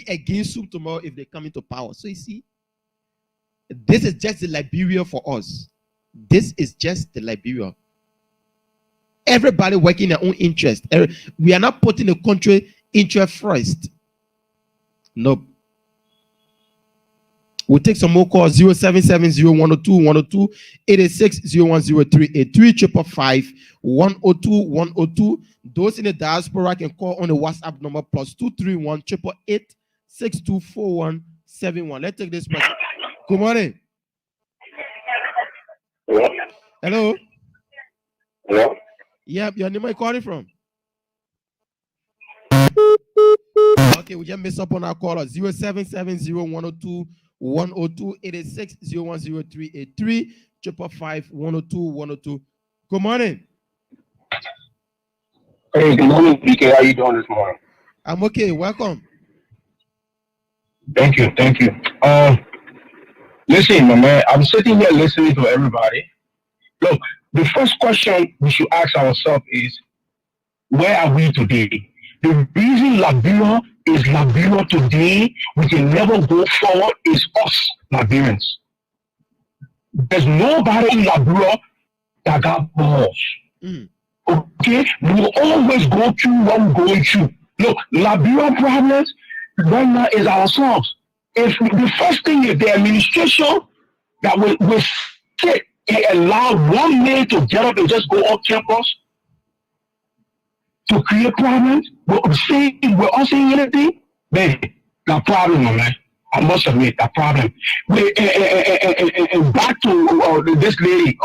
against soup tomorrow if they come into power. So you see, this is just the Liberia for us. This is just the Liberia. Everybody working their own interest. We are not putting the country interest first. Nope. We'll take some more calls. 0770-102-102, 886-0103, 355-102-102. Those in the diaspora can call on the WhatsApp number +231 888 624171. Let's take this person. Good morning. Hello? Hello? Hello? Yep, your name are you calling from? Okay. Okay, we just messed up on our caller. 0770-102-102, 86-010383, 555-102-102. Good morning. Hey, good morning, PK. How you doing this morning? I'm okay. Welcome. Thank you. Listen, my man, I'm sitting here listening to everybody. Look, the first question we should ask ourselves is, where are we today? The reason Liberia is Liberia today, we can never go forward, is us, Liberians. There's nobody in Liberia that got balls. Okay? We will always go through what we're going through. Look, Liberia problems right now is ourselves. If the first thing is the administration that will sit and allow one man to get up and just go off campus to create problems, we're all saying anything, man, that problem, my man. I must admit that problem. And back to this lady,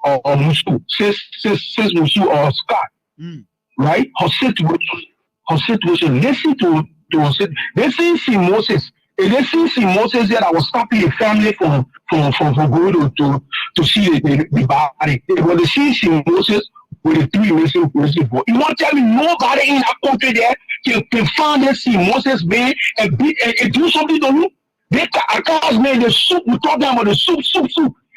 Musu, since Musu or Scott, right? Her situation. Listen to her situation. Listen to Moses. And listen to Moses that was stopping the family from going to see the body. When they see Moses with the 3 missing boys, you want to tell me nobody in that country there can find this Moses man and do something to you? They can't man the soup. We talk about the soup.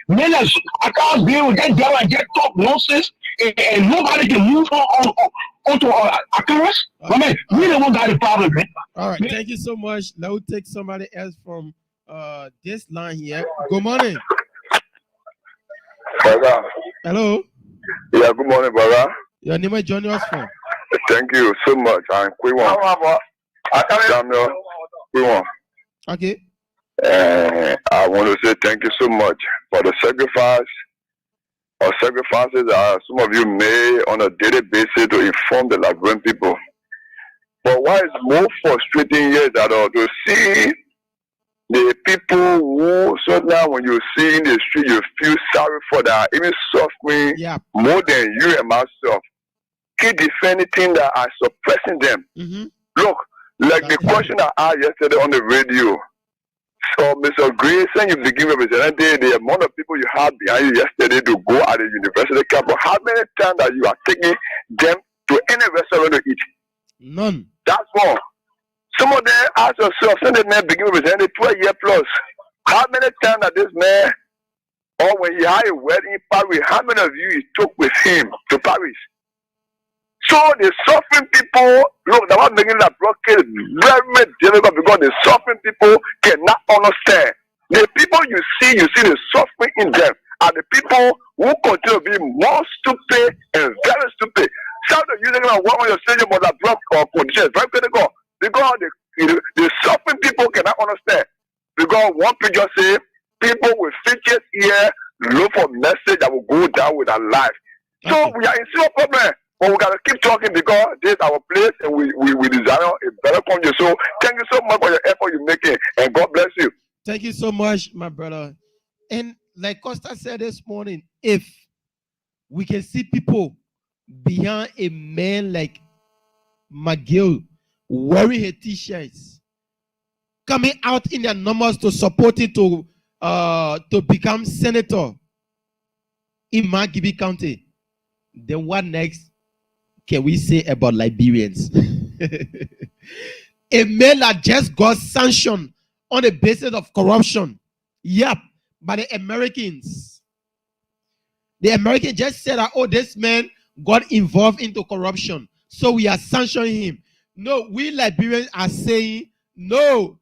Men, I can't be able to get there and get talk nonsense, and nobody can move onto Akaras. I mean, we don't got the problem, man. All right, thank you so much. Now we'll take somebody else from this line here. Good morning. Brother. Hello. Yeah, good morning, brother. Your name is joining us from? Thank you so much. I'm Quiwon. Samuel Quiwon. Okay. I want to say thank you so much for the sacrifices that some of you made on a daily basis to inform the Liberian people. But what is more frustrating here is that to see the people who, so now when you see in the street, you feel sorry for that, even suffering more than you and myself. Keep defending things that are suppressing them. Look, like the question I asked yesterday on the radio. So, Mr. Grayson, you begin representing the amount of people you had behind you yesterday to go at the university campus. How many times that you are taking them to any restaurant to eat? None. That's all. Some of them ask yourself, some of the men begin representing 12 years plus. How many times that this man, or when he had a wedding in Paris, how many of you he took with him to Paris? So the suffering people, look, that was making that blockade very, very difficult because the suffering people cannot understand. The people you see the suffering in them are the people who continue to be more stupid and very stupid. Some of you are work on your stage about that block or condition is very critical because the suffering people cannot understand. Because one picture say people with features here look for message that will go down with our life. So we are in serious problem. But we gotta keep talking because this is our place and we desire a better country. So thank you so much for your effort you're making and God bless you. Thank you so much, my brother. And like Costa said this morning, if we can see people behind a man like McGill wearing her t-shirts, coming out in their numbers to support it to become senator in Magibi County, then what next can we say about Liberians? A man that just got sanctioned on the basis of corruption. Yep, by the Americans. The Americans just said that, oh, this man got involved into corruption, so we are sanctioning him. No, we Liberians are saying, no,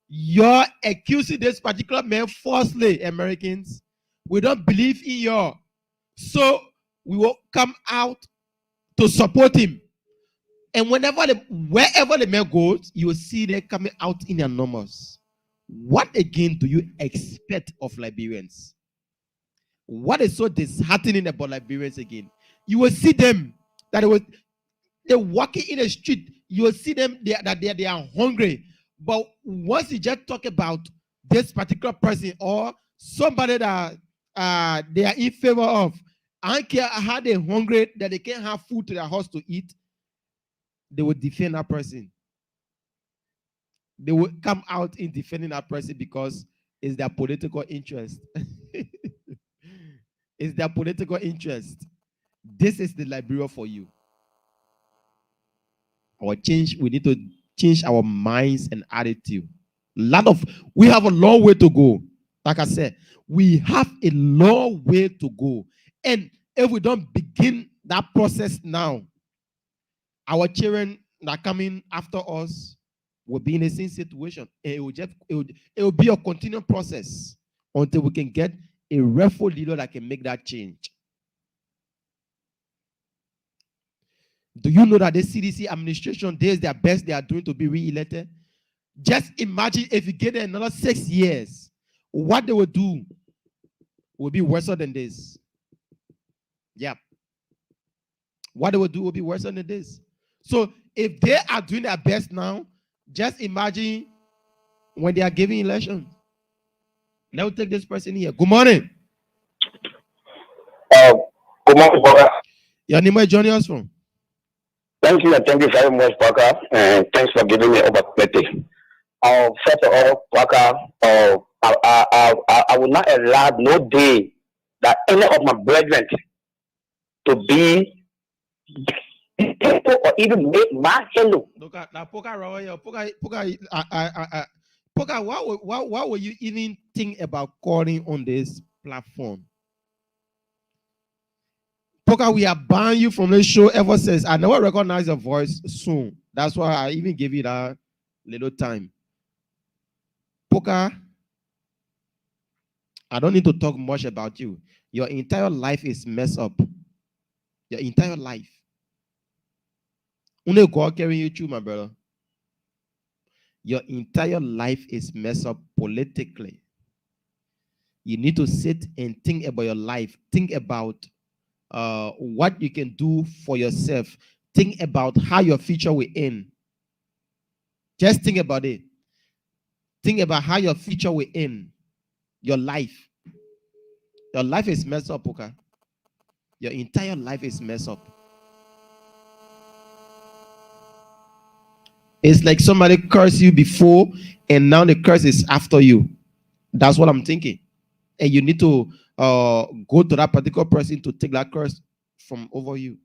you're accusing this particular man falsely, Americans. We don't believe in you. So we will come out to support him. And wherever the man goes, you will see them coming out in their numbers. What again do you expect of Liberians? What is so disheartening about Liberians again? You will see them that they're walking in the street. You will see them that they are hungry. But once you just talk about this particular person or somebody that they are in favor of, I don't care how they're hungry that they can't have food to their house to eat, they will defend that person. they will come out in defending that person because it's their political interest. It's their political interest. This is the Liberia for you. We need to change our minds and attitude. We have a long way to go. Like I said, we have a long way to go. And if we don't begin that process now, our children that are coming after us will be in the same situation. It will be a continual process until we can get a rightful leader that can make that change. Do you know that the CDC administration does their best they are doing to be re-elected? Just imagine if you get another 6 years, what they will do will be worse than this. Yeah. What they will do will be worse than this. So if they are doing their best now, just imagine when they are giving election. Let me take this person here. Good morning. Good morning, Parker. Your name is Johnny us from? Thank you, and thank you very much, Parker, and thanks for giving me opportunity. First of all, Parker, I will not allow no day that any of my brethren to be or even make my hello. Poka, why were you even think about calling on this platform? Poka, we have banned you from the show ever since. I never recognize your voice soon. That's why I even gave you that little time. Poka, I don't need to talk much about you. Your entire life is messed up. Your entire life. Only God carrying you through, my brother. Your entire life is messed up politically. You need to sit and think about your life. Think about what you can do for yourself. Think about how your future will end. Just think about it. Think about how your future will end. Your life. Your life is messed up, okay? Your entire life is messed up. It's like somebody cursed you before and now the curse is after you. That's what I'm thinking. And you need to go to that particular person to take that curse from over you.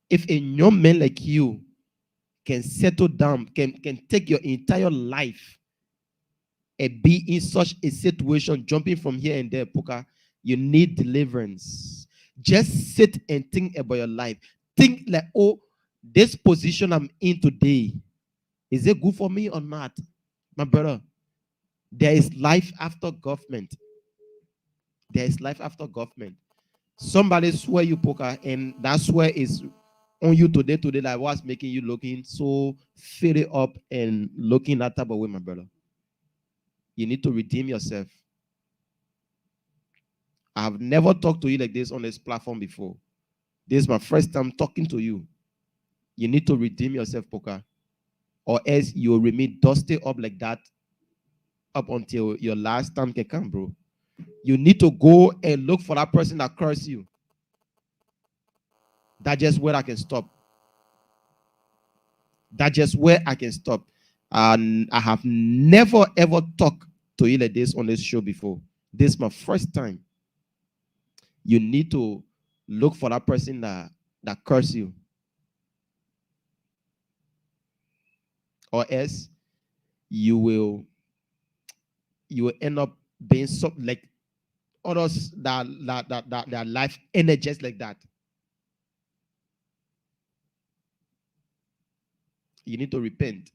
If a young man like you can settle down, can take your entire life and be in such a situation, jumping from here and there, Puka, you need deliverance. Just sit and think about your life. Think like, oh, this position I'm in today, is it good for me or not? My brother, there is life after government. There is life after government. Somebody swear you, Poker, and that swear is on you today, like what's making you looking so filled up and looking that type of way, my brother. You need to redeem yourself. I have never talked to you like this on this platform before. This is my first time talking to you. You need to redeem yourself, Poker, or else you will remain dusty up like that up until your last time can come, bro. You need to go and look for that person that cursed you. That's just where I can stop. That's just where I can stop. And I have never ever talked to you like this on this show before. This is my first time. You need to look for that person that cursed you. Or else you will end up being so like others that life ended just like that. You need to repent.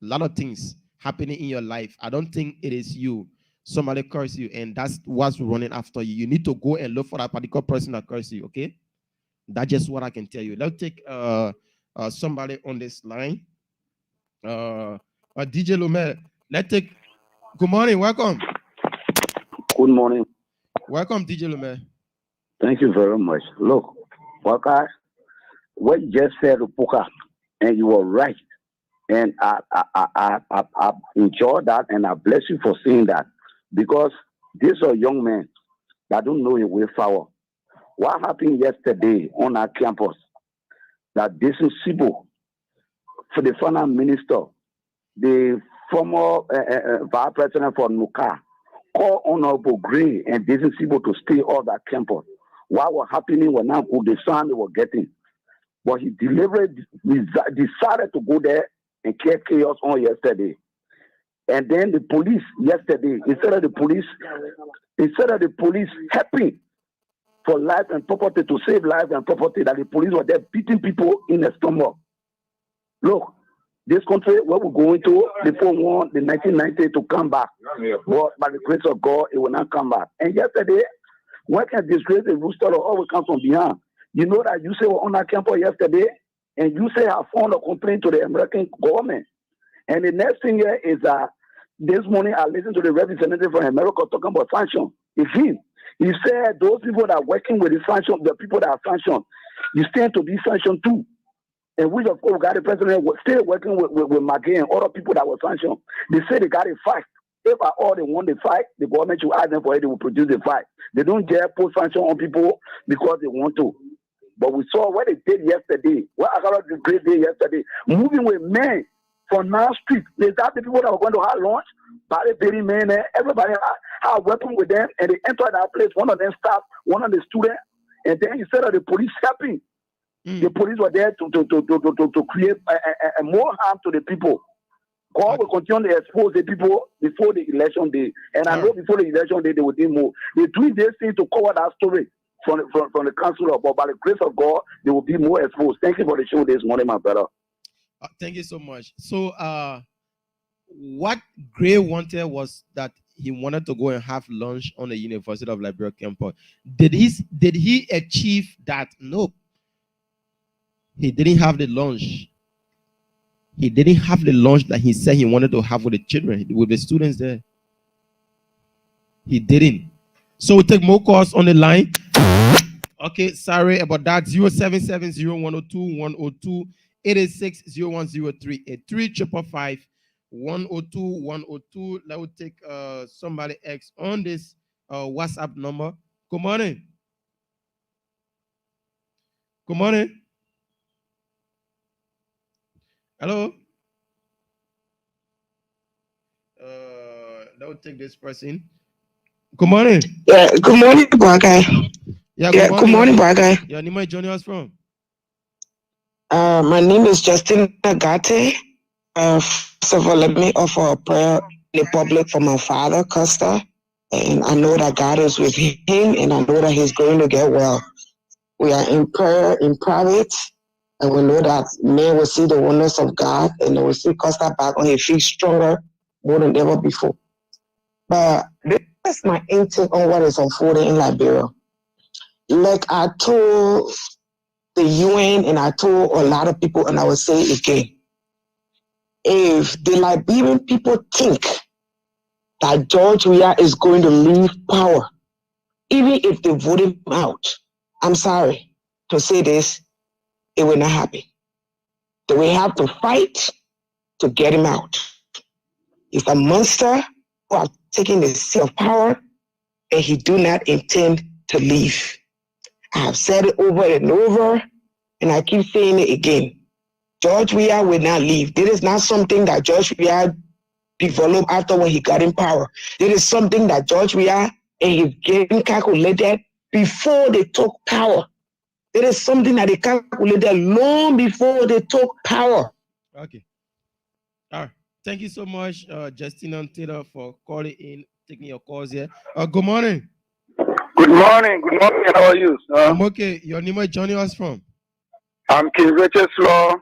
A lot of things happening in your life. I don't think it is you. Somebody curse you, and that's what's running after you. You need to go and look for that particular person that cursed you, okay? That's just what I can tell you. Let's take somebody on this line. DJ Lume. Let's take. Good morning. Welcome. Good morning. Welcome, DJ Lume. Thank you very much. Look, Waka, what you just said, Puka, and you were right. And I enjoy that, and I bless you for saying that. Because these are young men that don't know your way forward. What happened yesterday on our campus that this is Sibo, for the finance minister, the former vice president for Nuka, call Honorable Gray and this is Sibo to stay off that campus. What was happening was not good, the sound they were getting. But he decided to go there and create chaos on yesterday. And then the police yesterday, instead of the police helping for life and property, to save life and property, that the police were there beating people in the stomach. Look, this country, where we're going to, before want the 1990 to come back. But by the grace of God, it will not come back. And yesterday, when can disgrace the rooster or always comes from behind? You know that you say we're on that campus yesterday, and you say I found a complaint to the American government. And the next thing here is that this morning I listened to the representative from America talking about sanctions. He said those people that are working with the sanctions, the people that are sanctioned, you stand to be sanctioned too. And which of course got the president was still working with McGee and other people that were sanctioned. They say they got a fight. If at all they want the fight, the government should ask them for it, they will produce the fight. They don't dare put sanction on people because they want to. But we saw what they did yesterday. What I got a great day yesterday. Moving with men from North Street. They got the people that were going to have lunch, body building men, everybody had a weapon with them, and they entered that place. One of them stopped one of the students, and then instead of the police helping, the police were there to create a more harm to the people. God will continue to expose the people before the election day. And I know before the election day, they will do more. They do this thing to cover that story from the council, but by the grace of God, they will be more exposed. Thank you for the show this morning, my brother. Thank you so much. So, what Gray wanted was that he wanted to go and have lunch on the University of Liberia campus. Did he achieve that? No. He didn't have the lunch. He didn't have the lunch that he said he wanted to have with the children, with the students there. He didn't. So we take more calls on the line. Okay, sorry about that. 0770-102-102, 886-0103, 355-102-102. Let me take somebody else on this WhatsApp number. Good morning. Good morning. Hello. Let me take this person. Good morning. Yeah, good morning, Braga. Yeah, good morning, Braga. Your name is joining us from? My name is Justin Agate. First of all, let me offer a prayer in the public for my father, Costa. And I know that God is with him, and I know that he's going to get well. We are in prayer in private, and we know that men will see the wonders of God, and they will see Costa back on his feet stronger more than ever before. But that's my intake on what is unfolding in Liberia. Like I told the UN and I told a lot of people, and I will say it again, if the Liberian people think that George Weah is going to leave power, even if they vote him out, I'm sorry to say this, it will not happen. They will have to fight to get him out. He's a monster who has taken the seat of power, and he do not intend to leave. I have said it over and over, and I keep saying it again. George Weah will not leave. This is not something that George Weah developed after when he got in power. This is something that George Weah and his gang calculated before they took power. It is something that they calculated long before they took power. Okay. All right. Thank you so much, Justin and Taylor, for calling in, taking your calls here. Good morning. Good morning. Good morning. How are you? I'm okay. Your name is joining us from? I'm King Richard Law,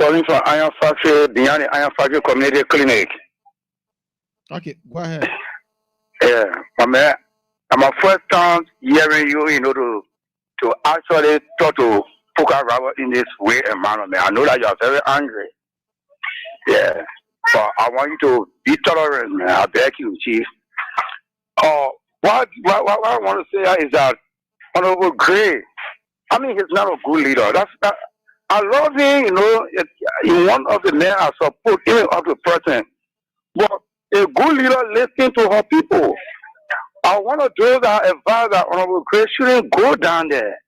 calling from Iron Factory, beyond the Iron Factory Community Clinic. Okay, go ahead. Yeah, I'm a first time hearing you, to actually talk to Puka Robert in this way and manner, man. I know that you are very angry. Yeah, but I want you to be tolerant, man. I beg you, Chief. What I want to say is that Honorable Gray, I mean, he's not a good leader. I love him, he's one of the men I support, even of the president. But a good leader listens to her people. I want to do that advise that Honorable Gray shouldn't go down there.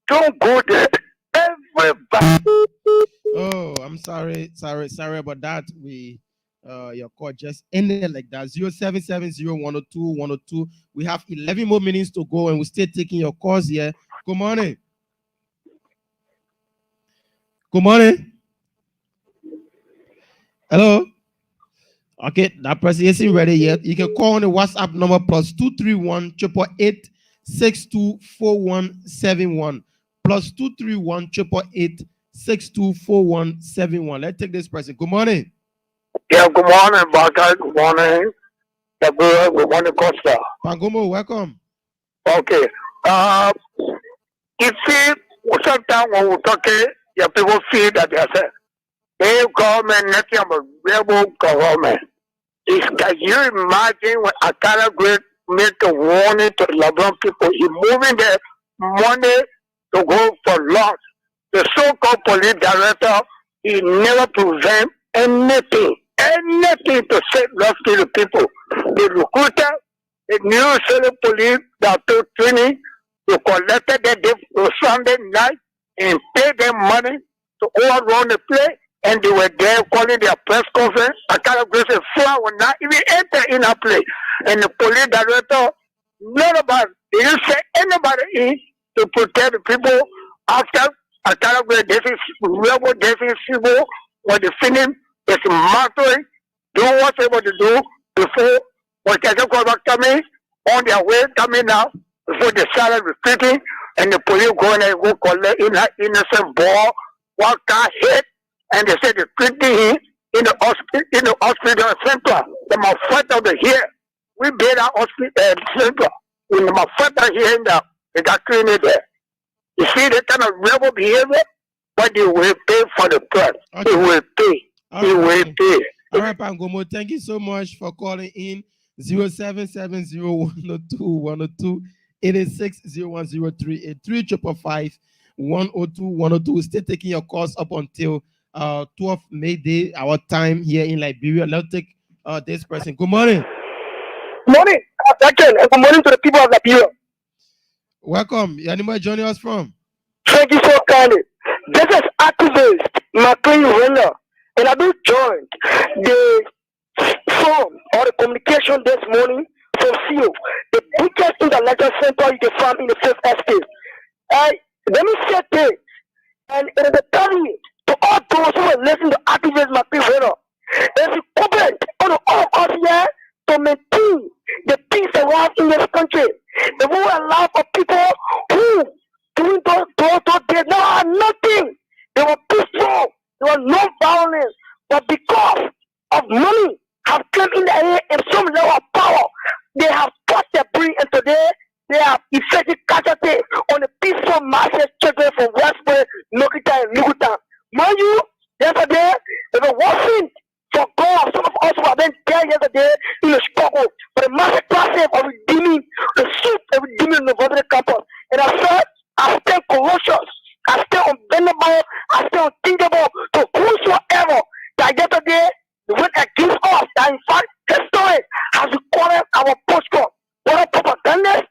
Don't go there. Oh, I'm sorry about that. Your call just ended like that. 0770-102-102. We have 11 more minutes to go, and we're still taking your calls here. Good morning. Good morning. Hello. Okay, that person isn't ready yet. You can call on the WhatsApp number +231 888 624171 +231 888 624171. Let's take this person. Good morning. Yeah, good morning, Baka. Good morning. Good morning, Costa. Pangomo, welcome. Okay. You see, sometimes when we're talking, yeah, people feel that they say, hey, government, nothing but rebel government. Can you imagine when Akara Great make a warning to Lebanon people? He moving their money to go for lunch. The so-called police director, he never prevent anything to say love to the people. The recruiter, the new selling police that took training, to collected them on Sunday night and pay them money to overrun the place, and they were there calling their press conference. I kind of said, "Flower will not even enter in a place." And the police director, none about it. They didn't say anybody in to protect the people after I kind of this is rebel, this is civil. When they finish, it's mastery, do what's able to do before when they coming on their way coming out before they started retreating, and the police go in and go collect innocent boy, one car hit, and they said they treated him in the hospital center. The Mafata of the here. We built our hospital center. In the Mafata here in they got clinic there. You see that kind of rebel behavior, but they will pay for the price. Okay. They will pay. They will pay. All right, Pangomo, thank you so much for calling in. 0770-102-102 860103 355-102-102. We're still taking your calls up until 12th May Day, our time here in Liberia. Let's take this person. Good morning. Morning. Good morning to the people of Liberia. Welcome. Anybody joining us from? Thank you so kindly. This is activist McLean Renner, and I do join the phone or the communication this morning from CEO, the biggest intellectual center you can find in the Fifth Estate. Let me say this, and it is a telling to all those who are listening to activist McLean Renner. It's incumbent on all of us here to maintain the peace around in this country. They will allow for people who doing those did not have nothing. They were peaceful. They were non-violent. But because of money have come in the air and some level of power, they have touched their brain, and today they have effective casualty on the peaceful masses children from Westway, Nokita, and Nukuta. Mind you, yesterday they were watching for God. Some of us who have been there yesterday in the struggle for the massive process of redeeming the soup and redeeming the Voter campus. And I said, I stay ferocious, I stay unbendable, I stay unthinkable to whosoever that yesterday they went against us. That in fact, history has recorded our postcard. What a propaganda,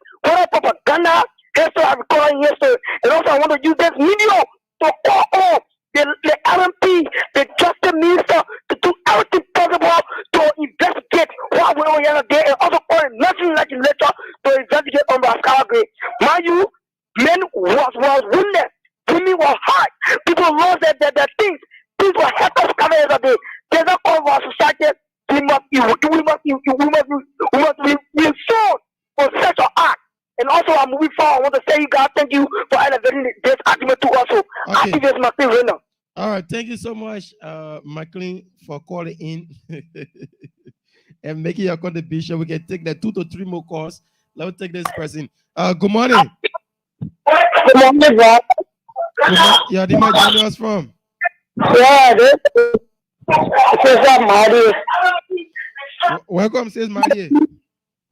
history has recorded history. And also, I want to use this medium to call on the RMP, the Justice Minister, to do everything possible to investigate what went on yesterday, and also call the National Legislature to investigate on the Ascara. Mind you, men was wounded, women were hurt, people lost their things. Things were helped us cover yesterday. There's a call for our society. We must be shown for such an act. And also, I'm moving forward. I want to say, you guys, thank you for elevating this argument to also. Okay. Activist McLean Renner. All right, thank you so much, McLean, for calling in and making your contribution. We can take the 2 to 3 more calls. Let's take this person. Good morning. Good morning, bro. Yeah, did my joining us from? Yeah, this is Marie. Welcome, says Marie.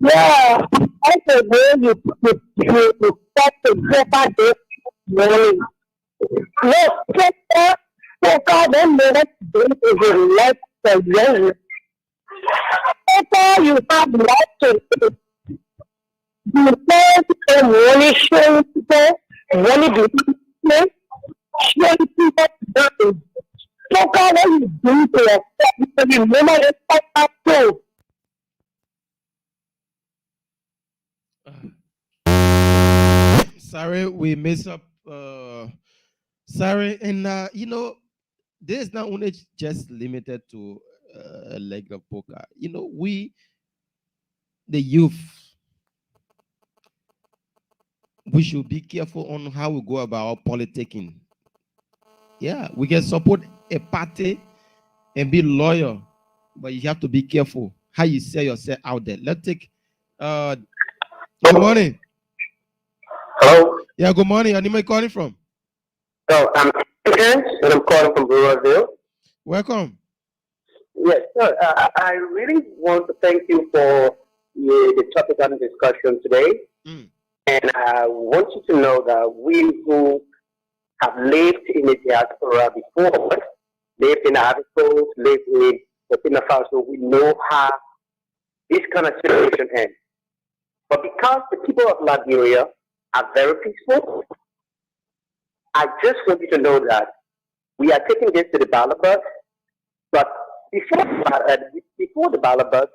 Yeah, I said, you start to get back this morning. Look, so God, then minutes is a life for you. You have life to live. You say, money show people, money do. Share the people today. Look at what you do to yourself. Because you never expect that too. Sorry, we mess up. Sorry, and this is not only just limited to a leg of poker. We, the youth, we should be careful on how we go about politicking. Yeah, we can support a party and be loyal, but you have to be careful how you sell yourself out there. Let's take. Good morning. Hello. Yeah, good morning. Where are you calling from? So I'm again, and I'm calling from Brazil. Welcome. Yes, sir. I really want to thank you for the topic on discussion today. And I want you to know that we who have lived in the diaspora before, lived in Africa, lived in Burkina Faso, we know how this kind of situation ends. But because the people of Liberia are very peaceful, I just want you to know that we are taking this to the ballot box, but before the ballot box,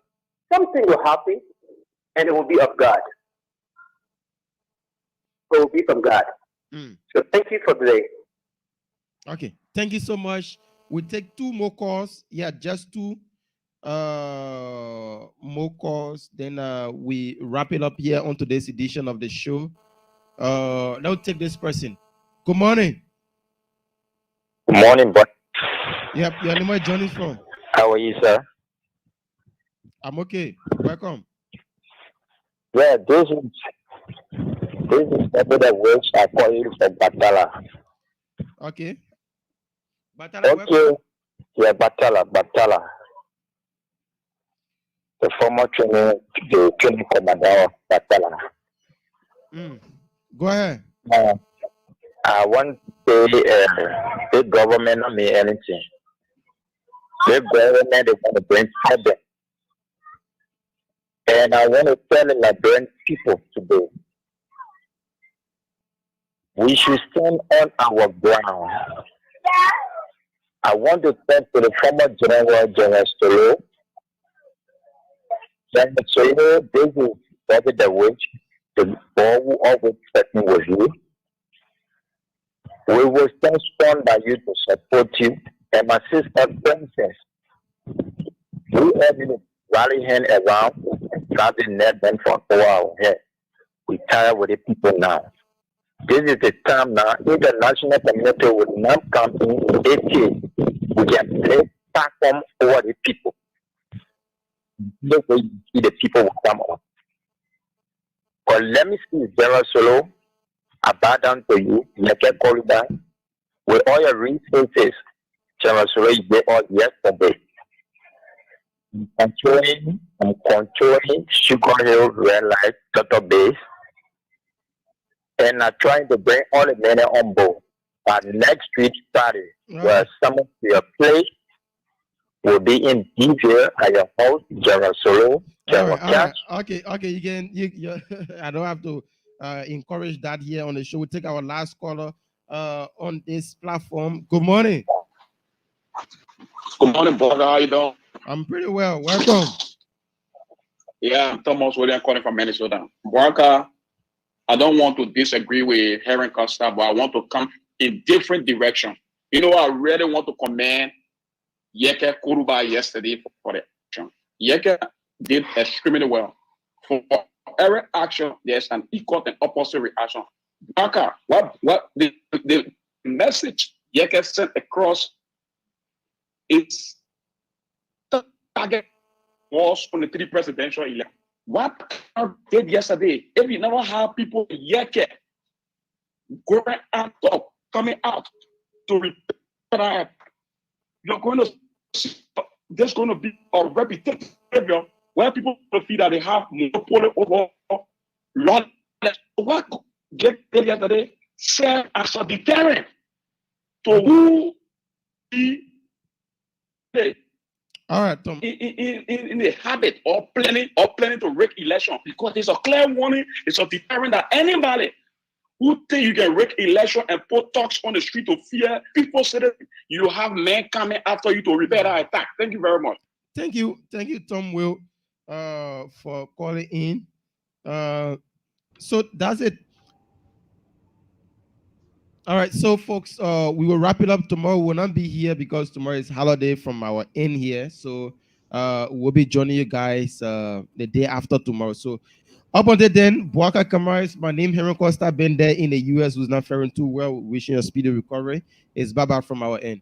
something will happen, and it will be of God. It will be from God. So thank you for today. Okay, thank you so much. We take two more calls. Yeah, just two more calls. Then we wrap it up here on today's edition of the show. Now take this person. Good morning. Good morning, boy. Yep, your name is Johnny from. How are you, sir? I'm okay. Welcome. Yeah, this is the which I call you from Batala. Okay. Batala, okay. welcome. Yeah, Batala. The former training commander of Batala. Go ahead. I want to say the government not mean anything. The government they want to bring problem. And I want to tell the Liberian people today, we should stand on our ground. I want to thank to the former General Stolo. General Stolo, this is probably the which the all who always working with you. We will stand strong by you to support you. And my sister Princess, we have been rally hand around and traveling net bent for our head. We tired with the people now. This is the time now. If the national community will not come in 18, we can play platform over the people. The way you see the people will come up. But let me see General Solo. I bow down to you, like a corridor, with all your resources. General Solo, you did all yesterday. I'm controlling Sugar Hill Red Light database, and I'm trying to bring all the men on board. But next week, Friday, where some of your place will be in detail at your house, General Solo, General Cash. Okay. You can. I don't have to encourage that here on the show. We'll take our last caller on this platform. Good morning. Good morning, brother. How you doing? I'm pretty well. Welcome. Yeah, I'm Thomas William calling from Minnesota. Baraka, I don't want to disagree with Heron Costa, but I want to come in different direction. I really want to commend Yeke Kuruba yesterday for the action. Yeke did extremely well. For every action, there's an equal and opposite reaction. Baraka, what the message Yeke sent across is target was on the 3 presidential election. What I did yesterday, if you never have people Yeke going out, coming out to reply, you're going to see there's going to be a reputation where people feel that they have monopoly over lawlessness. What Jake did yesterday served as a deterrent to who he is. All right, Tom. In the habit of planning to rig election, because it's a clear warning, it's a deterrent that anybody Who think you can rig election and put talks on the street to fear people? Say that you have men coming after you to repair that attack. Thank you very much. Thank you, Tom Will, for calling in. So that's it. All right, so folks, we will wrap it up tomorrow. We will not be here because tomorrow is holiday from our end here. So we'll be joining you guys the day after tomorrow. So up until then, Buaka Kamaris, my name Henry Costa, been there in the US, who's not faring too well, wishing a speedy recovery. It's bye-bye from our end.